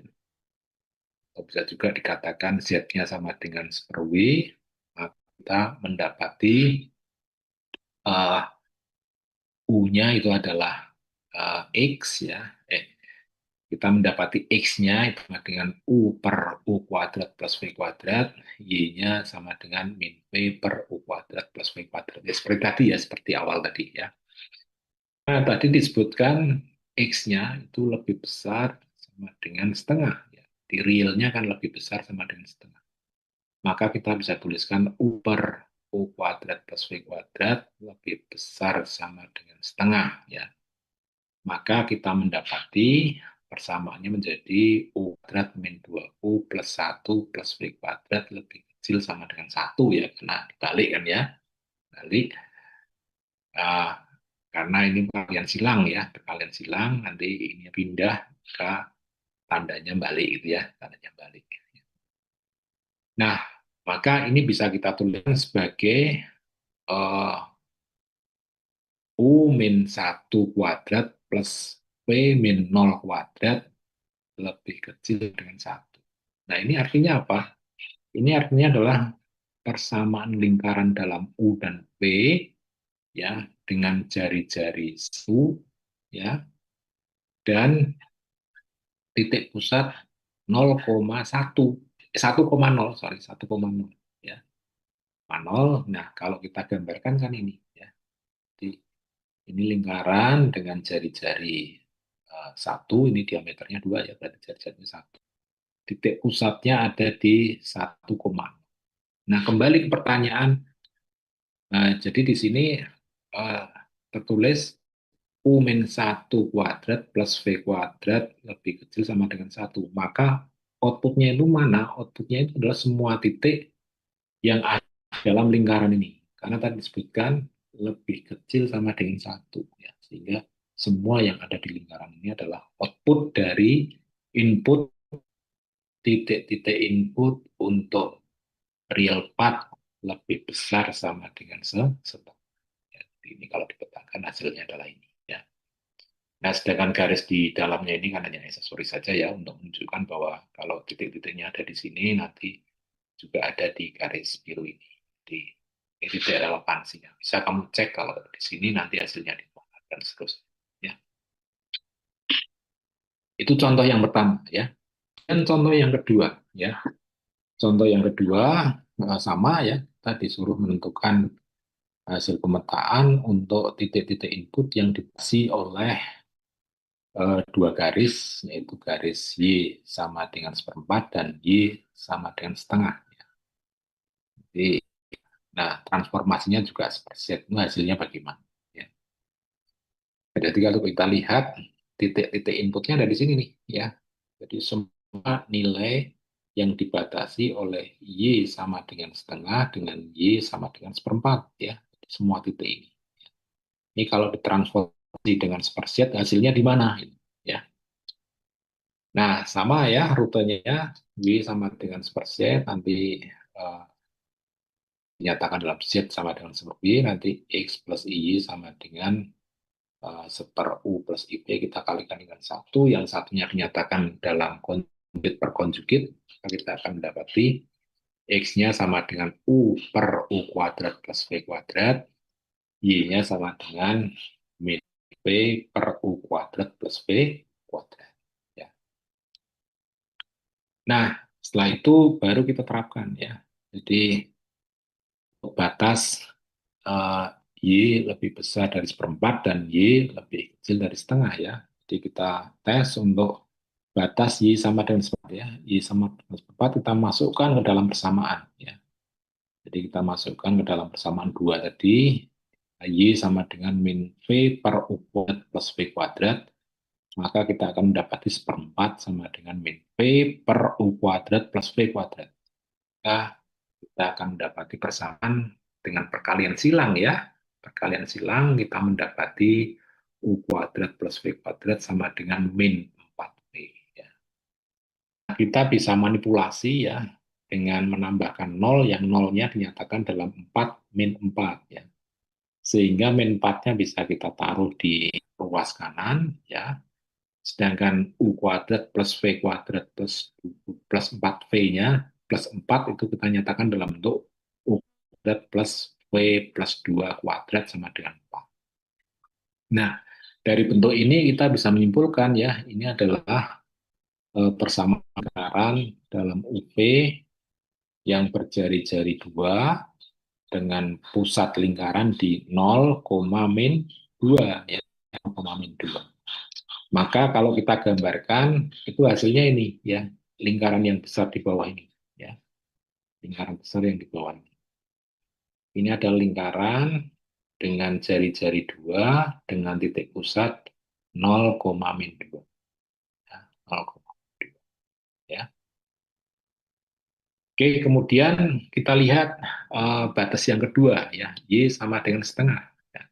Atau bisa juga dikatakan Z-nya sama dengan seper W. Maka kita mendapati U-nya itu adalah X ya. Kita mendapati X-nya itu sama dengan U per U kuadrat plus V kuadrat. Y-nya sama dengan min V per U kuadrat plus V kuadrat. Ya, seperti tadi ya, seperti awal tadi ya. Nah, tadi disebutkan X-nya itu lebih besar sama dengan setengah. Ya. Di realnya kan lebih besar sama dengan setengah. Maka kita bisa tuliskan U per U kuadrat plus V kuadrat lebih besar sama dengan setengah. Ya. Maka kita mendapati persamaannya menjadi U kuadrat min 2U plus 1 plus V kuadrat lebih kecil sama dengan 1 ya. Karena dibalik kan ya. Balik. Uh, karena ini perkalian silang ya, perkalian silang nanti ini pindah ke tandanya balik gitu ya, tandanya balik. Nah, maka ini bisa kita tuliskan sebagai uh, U min 1 kuadrat plus P min 0 kuadrat lebih kecil dengan 1. Nah, ini artinya apa? Ini artinya adalah persamaan lingkaran dalam U dan P ya dengan jari-jari su ya, dan titik pusat 0,1, 1,0, sorry, 1,0, ya, 0. Nah, kalau kita gambarkan kan ini, ya. Jadi, ini lingkaran dengan jari-jari satu, ini diameternya 2 ya, berarti jari-jarinya satu. Titik pusatnya ada di 1,0. Nah, kembali ke pertanyaan. Nah, jadi di sini eh, tertulis U min 1 kuadrat plus V kuadrat lebih kecil sama dengan satu. Maka outputnya itu mana? Outputnya itu adalah semua titik yang ada dalam lingkaran ini. Karena tadi disebutkan lebih kecil sama dengan satu. Ya. Sehingga semua yang ada di lingkaran ini adalah output dari input, titik-titik input untuk real part lebih besar sama dengan setengah. Ya, ini kalau dipetakan hasilnya adalah ini. Ya. Nah, sedangkan garis di dalamnya ini kan hanya aksesoris saja ya untuk menunjukkan bahwa kalau titik-titiknya ada di sini, nanti juga ada di garis biru ini. Jadi, ini tidak relevansinya. Bisa kamu cek kalau di sini nanti hasilnya di mana dan seterusnya. Ya. Itu contoh yang pertama ya. Dan contoh yang kedua ya. Contoh yang kedua sama ya. Kita disuruh menentukan hasil pemetaan untuk titik-titik input yang diisi oleh dua garis, yaitu garis Y sama dengan seperempat dan Y sama dengan setengah. Jadi, nah transformasinya juga seperti itu, hasilnya bagaimana? Ya. Jadi kalau kita lihat titik-titik inputnya ada di sini nih, ya. Jadi semua nilai yang dibatasi oleh Y sama dengan setengah dengan Y sama dengan seperempat, ya. Semua titik ini. Ini kalau ditransformasi dengan seperset hasilnya di mana? Ya. Nah, sama ya rutenya Y sama dengan seperset, nanti uh, dinyatakan dalam Z sama dengan seper Y, nanti X plus Y sama dengan seper U plus IP kita kalikan dengan satu, yang satunya dinyatakan dalam konjugit per konjugit, kita akan mendapati X-nya sama dengan U per U kuadrat plus V kuadrat, Y-nya sama dengan min V per U kuadrat plus V kuadrat. Ya. Nah, setelah itu baru kita terapkan ya. Jadi batas uh, Y lebih besar dari seperempat dan Y lebih kecil dari setengah ya. Jadi kita tes untuk batas Y sama dengan seperempat ya. Y sama dengan seperempat kita masukkan ke dalam persamaan ya. Jadi kita masukkan ke dalam persamaan 2 tadi, Y sama dengan min V per U kuadrat plus V kuadrat, maka kita akan mendapati seperempat sama dengan min V per U kuadrat plus V kuadrat. Maka kita akan mendapati persamaan dengan perkalian silang ya. Perkalian silang kita mendapati U kuadrat plus V kuadrat sama dengan min 4V. Ya. Kita bisa manipulasi ya dengan menambahkan 0 yang nolnya dinyatakan dalam 4 min 4 ya. Sehingga min 4-nya bisa kita taruh di ruas kanan ya. Sedangkan U kuadrat plus V kuadrat plus 4V-nya plus 4 itu kita nyatakan dalam bentuk U kuadrat plus V plus 2 kuadrat sama dengan 4. Nah, dari bentuk ini kita bisa menyimpulkan ya, ini adalah persamaan dalam UV yang berjari-jari 2 dengan pusat lingkaran di 0, min 2 ya, 0, min 2. Maka kalau kita gambarkan itu hasilnya ini ya, lingkaran yang besar di bawah ini ya. Lingkaran besar yang di bawah ini. Ini adalah lingkaran dengan jari-jari 2 dengan titik pusat 0, min 2. Ya, 0,2 ya. Oke, kemudian kita lihat batas yang kedua ya, Y sama dengan setengah. Ya.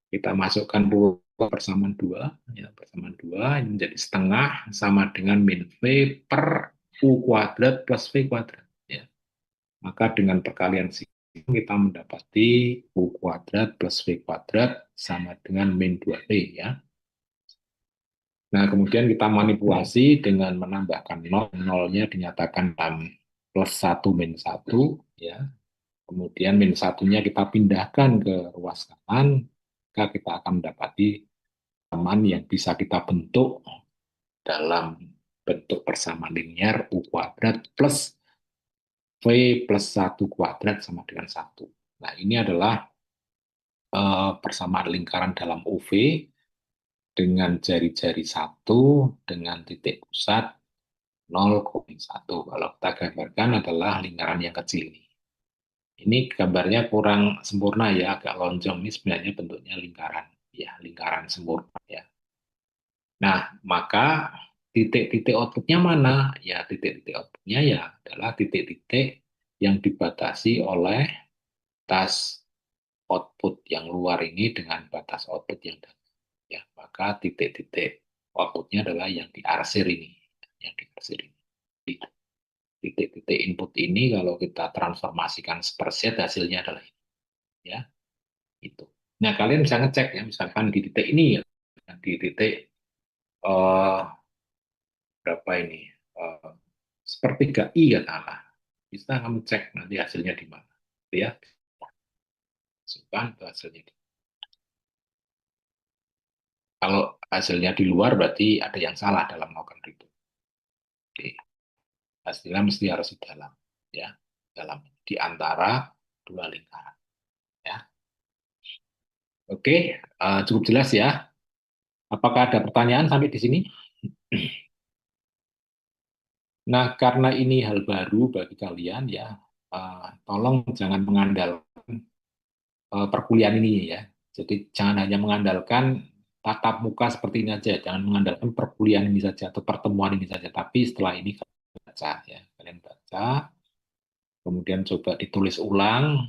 Kita masukkan persamaan 2, ya, persamaan 2 ini menjadi setengah sama dengan min V per U kuadrat plus V kuadrat. Ya. Maka dengan perkalian silang kita mendapati U kuadrat plus V kuadrat sama dengan min 2V. Ya. Nah, kemudian kita manipulasi dengan menambahkan 0, nolnya dinyatakan dalam plus 1 min 1, ya. Kemudian min satunya kita pindahkan ke ruas kanan, maka kita akan mendapati persamaan yang bisa kita bentuk dalam bentuk persamaan linear U kuadrat plus V plus 1 kuadrat sama dengan 1. Nah, ini adalah persamaan lingkaran dalam UV dengan jari-jari 1 dengan titik pusat 0,1. Kalau kita gambarkan adalah lingkaran yang kecil ini. Ini gambarnya kurang sempurna ya, agak lonjong. Ini sebenarnya bentuknya lingkaran, ya, lingkaran sempurna ya. Nah, maka titik-titik outputnya mana? Ya, titik-titik outputnya ya adalah titik-titik yang dibatasi oleh batas output yang luar ini dengan batas output yang dalam. Ya, maka titik-titik outputnya adalah yang diarsir ini, yang diarsir ini. Titik-titik input ini kalau kita transformasikan seperset hasilnya adalah ini, ya, itu. Nah, kalian bisa ngecek ya, misalkan di titik ini ya, di titik eh, berapa ini, eh, sepertiga I katakanlah, bisa kamu cek nanti hasilnya di mana, ya, masukkan ke hasilnya. Kalau hasilnya di luar berarti ada yang salah dalam melakukan itu. Oke. Hasilnya mesti harus di dalam, ya, dalam di antara dua lingkaran, ya. Oke, cukup jelas ya. Apakah ada pertanyaan sampai di sini? Nah, karena ini hal baru bagi kalian ya, tolong jangan mengandalkan perkuliahan ini ya. Jadi jangan hanya mengandalkan tatap muka seperti ini aja, jangan mengandalkan perkuliahan ini saja atau pertemuan ini saja. Tapi setelah ini kalian baca ya, kalian baca, kemudian coba ditulis ulang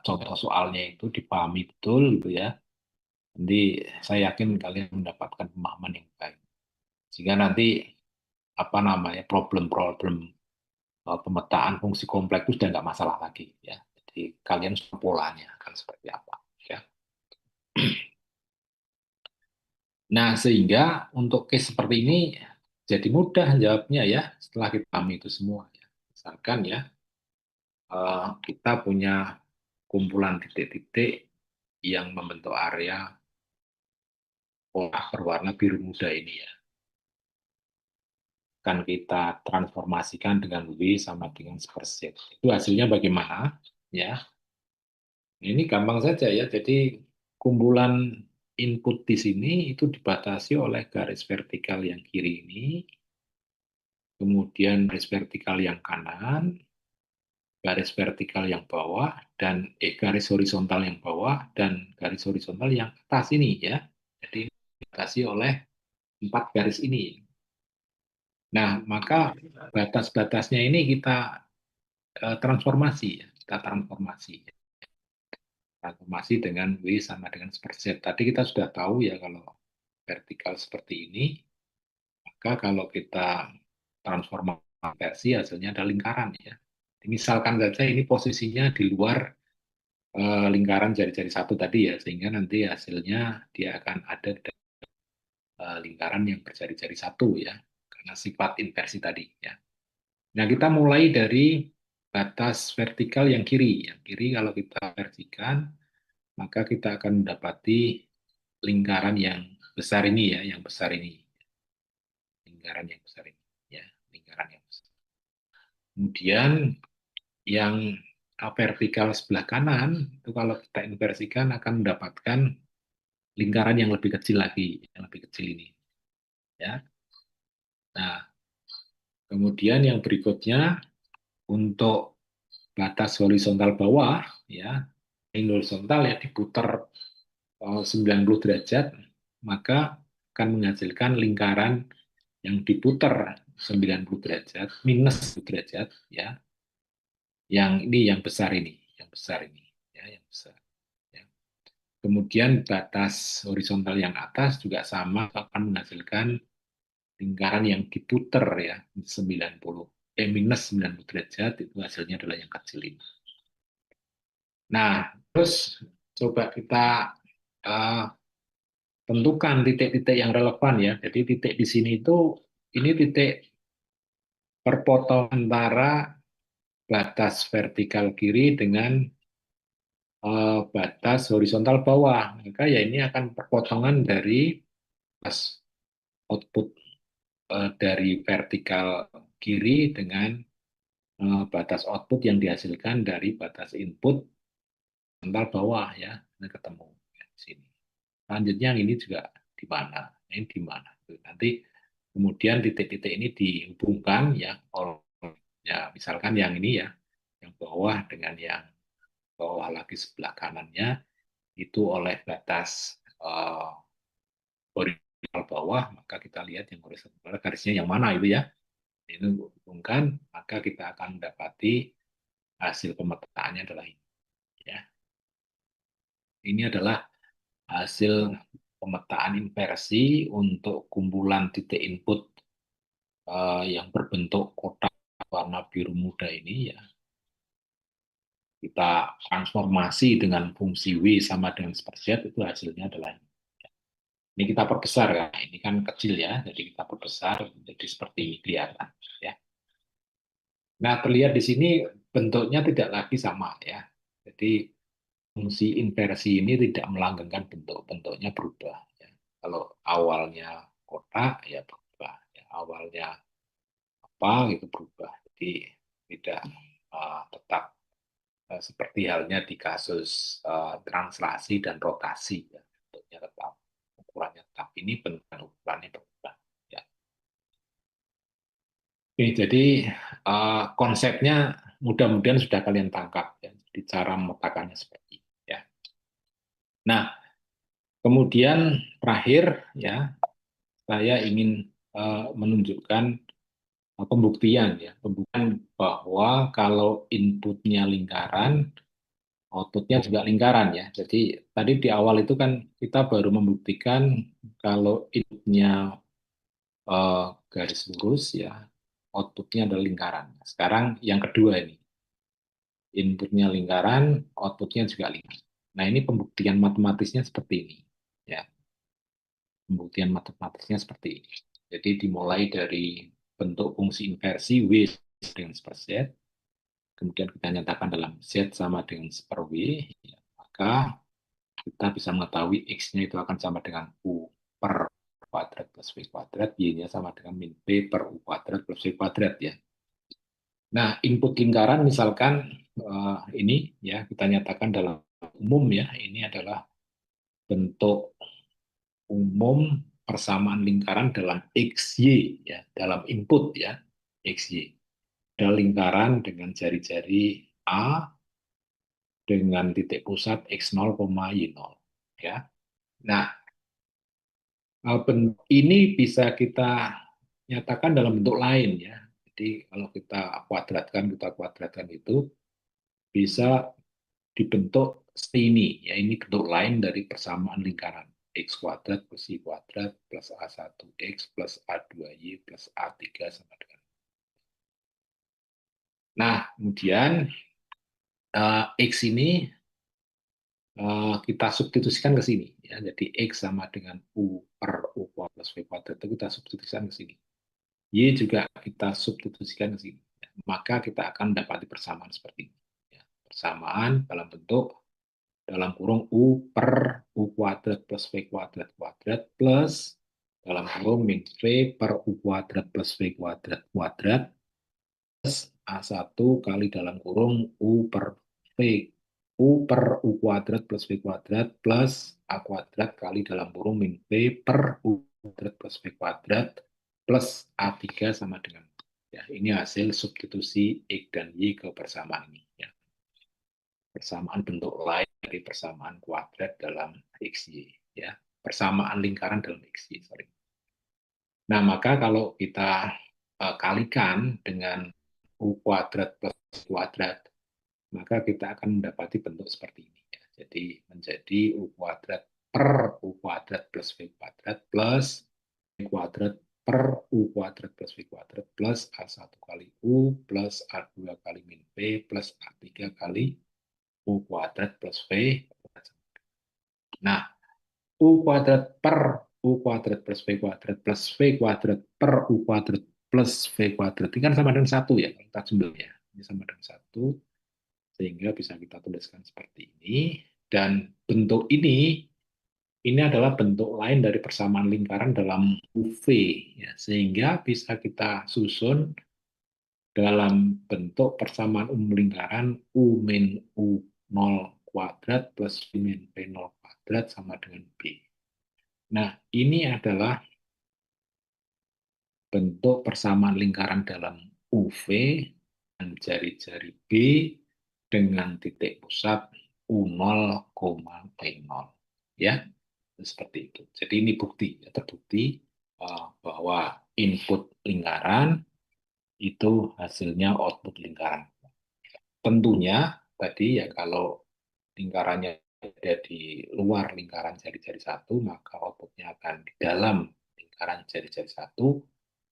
contoh soalnya itu dipahami betul gitu ya. Nanti saya yakin kalian mendapatkan pemahaman yang baik. Sehingga nanti apa namanya problem-problem pemetaan fungsi kompleks itu sudah nggak masalah lagi ya. Jadi kalian sudah polanya akan seperti apa ya. Nah, sehingga untuk case seperti ini jadi mudah jawabnya ya setelah kita pahami itu semua ya. Misalkan ya kita punya kumpulan titik-titik yang membentuk area pola berwarna biru muda ini ya. Kan kita transformasikan dengan W sama dengan seperset. Itu hasilnya bagaimana? Ya, ini gampang saja ya. Jadi kumpulan input di sini itu dibatasi oleh garis vertikal yang kiri ini, kemudian garis vertikal yang kanan, garis vertikal yang bawah, dan garis horizontal yang bawah, dan garis horizontal yang atas ini ya. Jadi dibatasi oleh 4 garis ini. Nah, maka batas-batasnya ini kita transformasi ya. Kita transformasi. Transformasi dengan W sama dengan seperset. Tadi kita sudah tahu ya kalau vertikal seperti ini, maka kalau kita transformasi versi hasilnya ada lingkaran ya. Misalkan saja ini posisinya di luar lingkaran jari-jari satu tadi ya, sehingga nanti hasilnya dia akan ada di lingkaran yang berjari-jari satu ya, karena sifat inversi tadi ya. Nah, kita mulai dari batas vertikal yang kiri. Yang kiri kalau kita versikan, maka kita akan mendapati lingkaran yang besar ini ya, yang besar ini. Lingkaran yang besar ini ya, lingkaran yang besar. Kemudian yang vertikal sebelah kanan itu kalau kita inversikan akan mendapatkan lingkaran yang lebih kecil lagi, yang lebih kecil ini ya. Nah, kemudian yang berikutnya untuk batas horizontal bawah ya, ini horizontal ya diputar 90 derajat, maka akan menghasilkan lingkaran yang diputar 90 derajat minus 1 derajat ya. Yang ini yang besar ini, yang besar ini ya, yang besar. Ya. Kemudian batas horizontal yang atas juga sama akan menghasilkan lingkaran yang diputar ya 90 minus 90 derajat itu hasilnya adalah yang kecil ini. Nah, terus coba kita uh, tentukan titik-titik yang relevan ya. Jadi titik di sini itu ini titik perpotongan antara batas vertikal kiri dengan batas horizontal bawah. Maka ya ini akan perpotongan dari batas output dari vertikal kiri dengan batas output yang dihasilkan dari batas input frontal bawah ya, ini ketemu ya, di sini. Selanjutnya yang ini juga di mana? Ini di mana? Nanti kemudian titik-titik ini dihubungkan ya oleh ya misalkan yang ini ya, yang bawah dengan yang bawah lagi sebelah kanannya itu oleh batas horizontal bawah, maka kita lihat yang horizontal garisnya yang mana itu ya. Ini hubungkan, maka kita akan mendapati hasil pemetaannya adalah ini. Ya. Ini adalah hasil pemetaan inversi untuk kumpulan titik input yang berbentuk kotak warna biru muda ini ya. Kita transformasi dengan fungsi W sama dengan seperti Z, itu hasilnya adalah ini. Ini kita perbesar ya, ini kan kecil ya, jadi kita perbesar jadi seperti ini kelihatan ya. Nah, terlihat di sini bentuknya tidak lagi sama ya. Jadi fungsi inversi ini tidak melanggengkan bentuk, bentuknya berubah ya. Kalau awalnya kotak ya berubah, ya. Awalnya apa gitu berubah. Jadi tidak tetap seperti halnya di kasus translasi dan rotasi ya. Bentuknya tetap, ukurannya tetap, ini bentuk ukurannya berubah ya. Oke, jadi konsepnya mudah-mudahan sudah kalian tangkap ya. Jadi cara memetakannya seperti ini ya. Nah, kemudian terakhir ya, saya ingin menunjukkan pembuktian ya, pembuktian bahwa kalau inputnya lingkaran, outputnya juga lingkaran ya. Jadi tadi di awal itu kan kita baru membuktikan kalau inputnya garis lurus ya, outputnya adalah lingkaran. Sekarang yang kedua ini, inputnya lingkaran, outputnya juga lingkaran. Nah ini pembuktian matematisnya seperti ini ya. Pembuktian matematisnya seperti ini. Jadi dimulai dari bentuk fungsi inversi W dengan seper Z, kemudian kita nyatakan dalam Z sama dengan seper W, ya, maka kita bisa mengetahui X-nya itu akan sama dengan U per kuadrat plus V kuadrat, Y-nya sama dengan min P per U kuadrat plus V kuadrat ya. Nah, input lingkaran misalkan ini ya kita nyatakan dalam umum ya, ini adalah bentuk umum persamaan lingkaran dalam XY ya, dalam input ya, XY. Ada lingkaran dengan jari-jari A dengan titik pusat X0, Y0 ya. Nah, ini bisa kita nyatakan dalam bentuk lain ya. Jadi kalau kita kuadratkan itu bisa dibentuk seperti ini ya. Ini bentuk lain dari persamaan lingkaran. X kuadrat plus Y kuadrat plus A1X plus A2Y plus A3 sama dengan. Nah, kemudian X ini kita substitusikan ke sini. Ya. Jadi X sama dengan U per U kuadrat plus V kuadrat itu kita substitusikan ke sini. Y juga kita substitusikan ke sini. Ya. Maka kita akan mendapati persamaan seperti ini. Ya. Persamaan dalam bentuk dalam kurung U per U kuadrat plus V kuadrat kuadrat plus dalam kurung min V per U kuadrat plus V kuadrat kuadrat plus A1 kali dalam kurung U per V U per U kuadrat plus V kuadrat plus A kuadrat kali dalam kurung min V per U kuadrat plus V kuadrat plus A3 sama dengan ya, ini hasil substitusi X dan Y ke persamaan ini ya. Persamaan bentuk lain dari persamaan kuadrat dalam XY ya. Persamaan lingkaran dalam XY, sorry. Nah, maka kalau kita kalikan dengan U kuadrat plus kuadrat, maka kita akan mendapati bentuk seperti ini. Ya. Jadi menjadi U kuadrat per U kuadrat plus V kuadrat plus V kuadrat per U kuadrat plus V kuadrat plus A1 kali U plus A2 kali min V plus A3 kali U kuadrat plus V. Nah, U kuadrat per U kuadrat plus V kuadrat plus V kuadrat per U kuadrat plus V kuadrat ini kan sama dengan 1 ya, kita jumlah ya. Ini sama dengan 1, sehingga bisa kita tuliskan seperti ini. Dan bentuk ini Ini adalah bentuk lain dari persamaan lingkaran dalam UV, ya, sehingga bisa kita susun dalam bentuk persamaan umum lingkaran U min U0 kuadrat plus V min V0 kuadrat sama dengan B. Nah, ini adalah bentuk persamaan lingkaran dalam UV dan jari-jari B dengan titik pusat U0, P0. Ya, seperti itu. Jadi ini bukti, ya, terbukti bahwa input lingkaran itu hasilnya output lingkaran. Tentunya tadi ya kalau lingkarannya ada di luar lingkaran jari-jari satu, maka outputnya akan di dalam lingkaran jari-jari satu.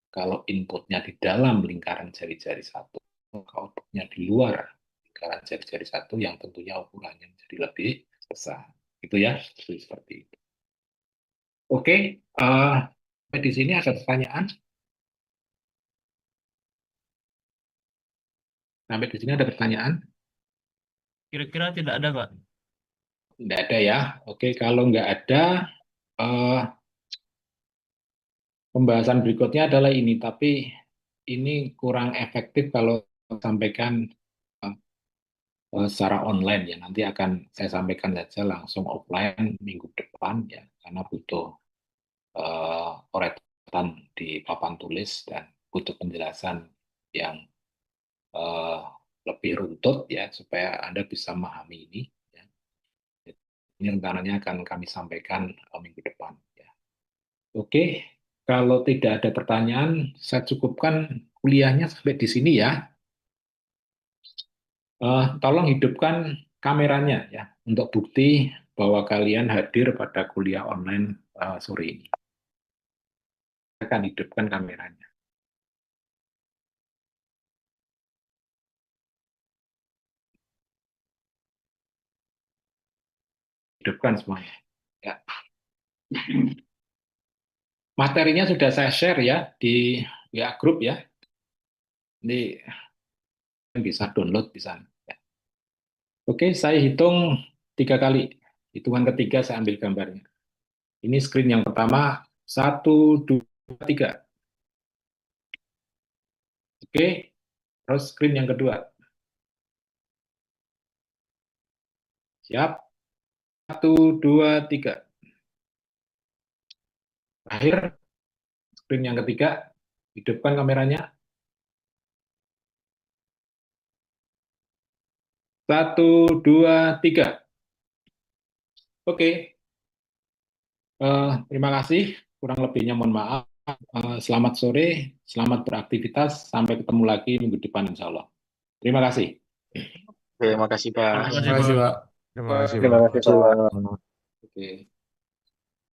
Kalau inputnya di dalam lingkaran jari-jari satu, maka outputnya di luar lingkaran jari-jari satu yang tentunya ukurannya menjadi lebih besar. Itu ya, seperti itu. Oke, di sini ada pertanyaan. Sampai di sini ada pertanyaan? Kira-kira tidak ada, Pak. Tidak ada ya. Oke, kalau nggak ada, eh, pembahasan berikutnya adalah ini, tapi ini kurang efektif kalau sampaikan secara online ya. Nanti akan saya sampaikan saja langsung offline minggu depan ya, karena butuh uretan di papan tulis dan butuh penjelasan yang eh, lebih runtut ya, supaya Anda bisa memahami ini. Ya. Ini rencananya akan kami sampaikan minggu depan. Ya. Oke, kalau tidak ada pertanyaan, saya cukupkan kuliahnya sampai di sini ya. Tolong hidupkan kameranya ya untuk bukti bahwa kalian hadir pada kuliah online sore ini. Saya akan hidupkan kameranya. Hidupkan semuanya. Ya. Materinya sudah saya share ya di WA Group ya. Ini bisa download di sana. Ya. Oke, saya hitung 3 kali. Hitungan ketiga saya ambil gambarnya. Ini screen yang pertama, 1, 2, 3. Oke, terus screen yang kedua. Siap? 1, 2, 3. Akhir, screen yang ketiga, hidupkan kameranya. 1, 2, 3. Oke, terima kasih. Kurang lebihnya mohon maaf. Selamat sore, selamat beraktivitas. Sampai ketemu lagi minggu depan insya Allah. Terima kasih. Terima kasih, Pak. Terima kasih, Terima kasih, Pak. Pak. Terima kasih, Terima Pak. kasih, Pak. Oke.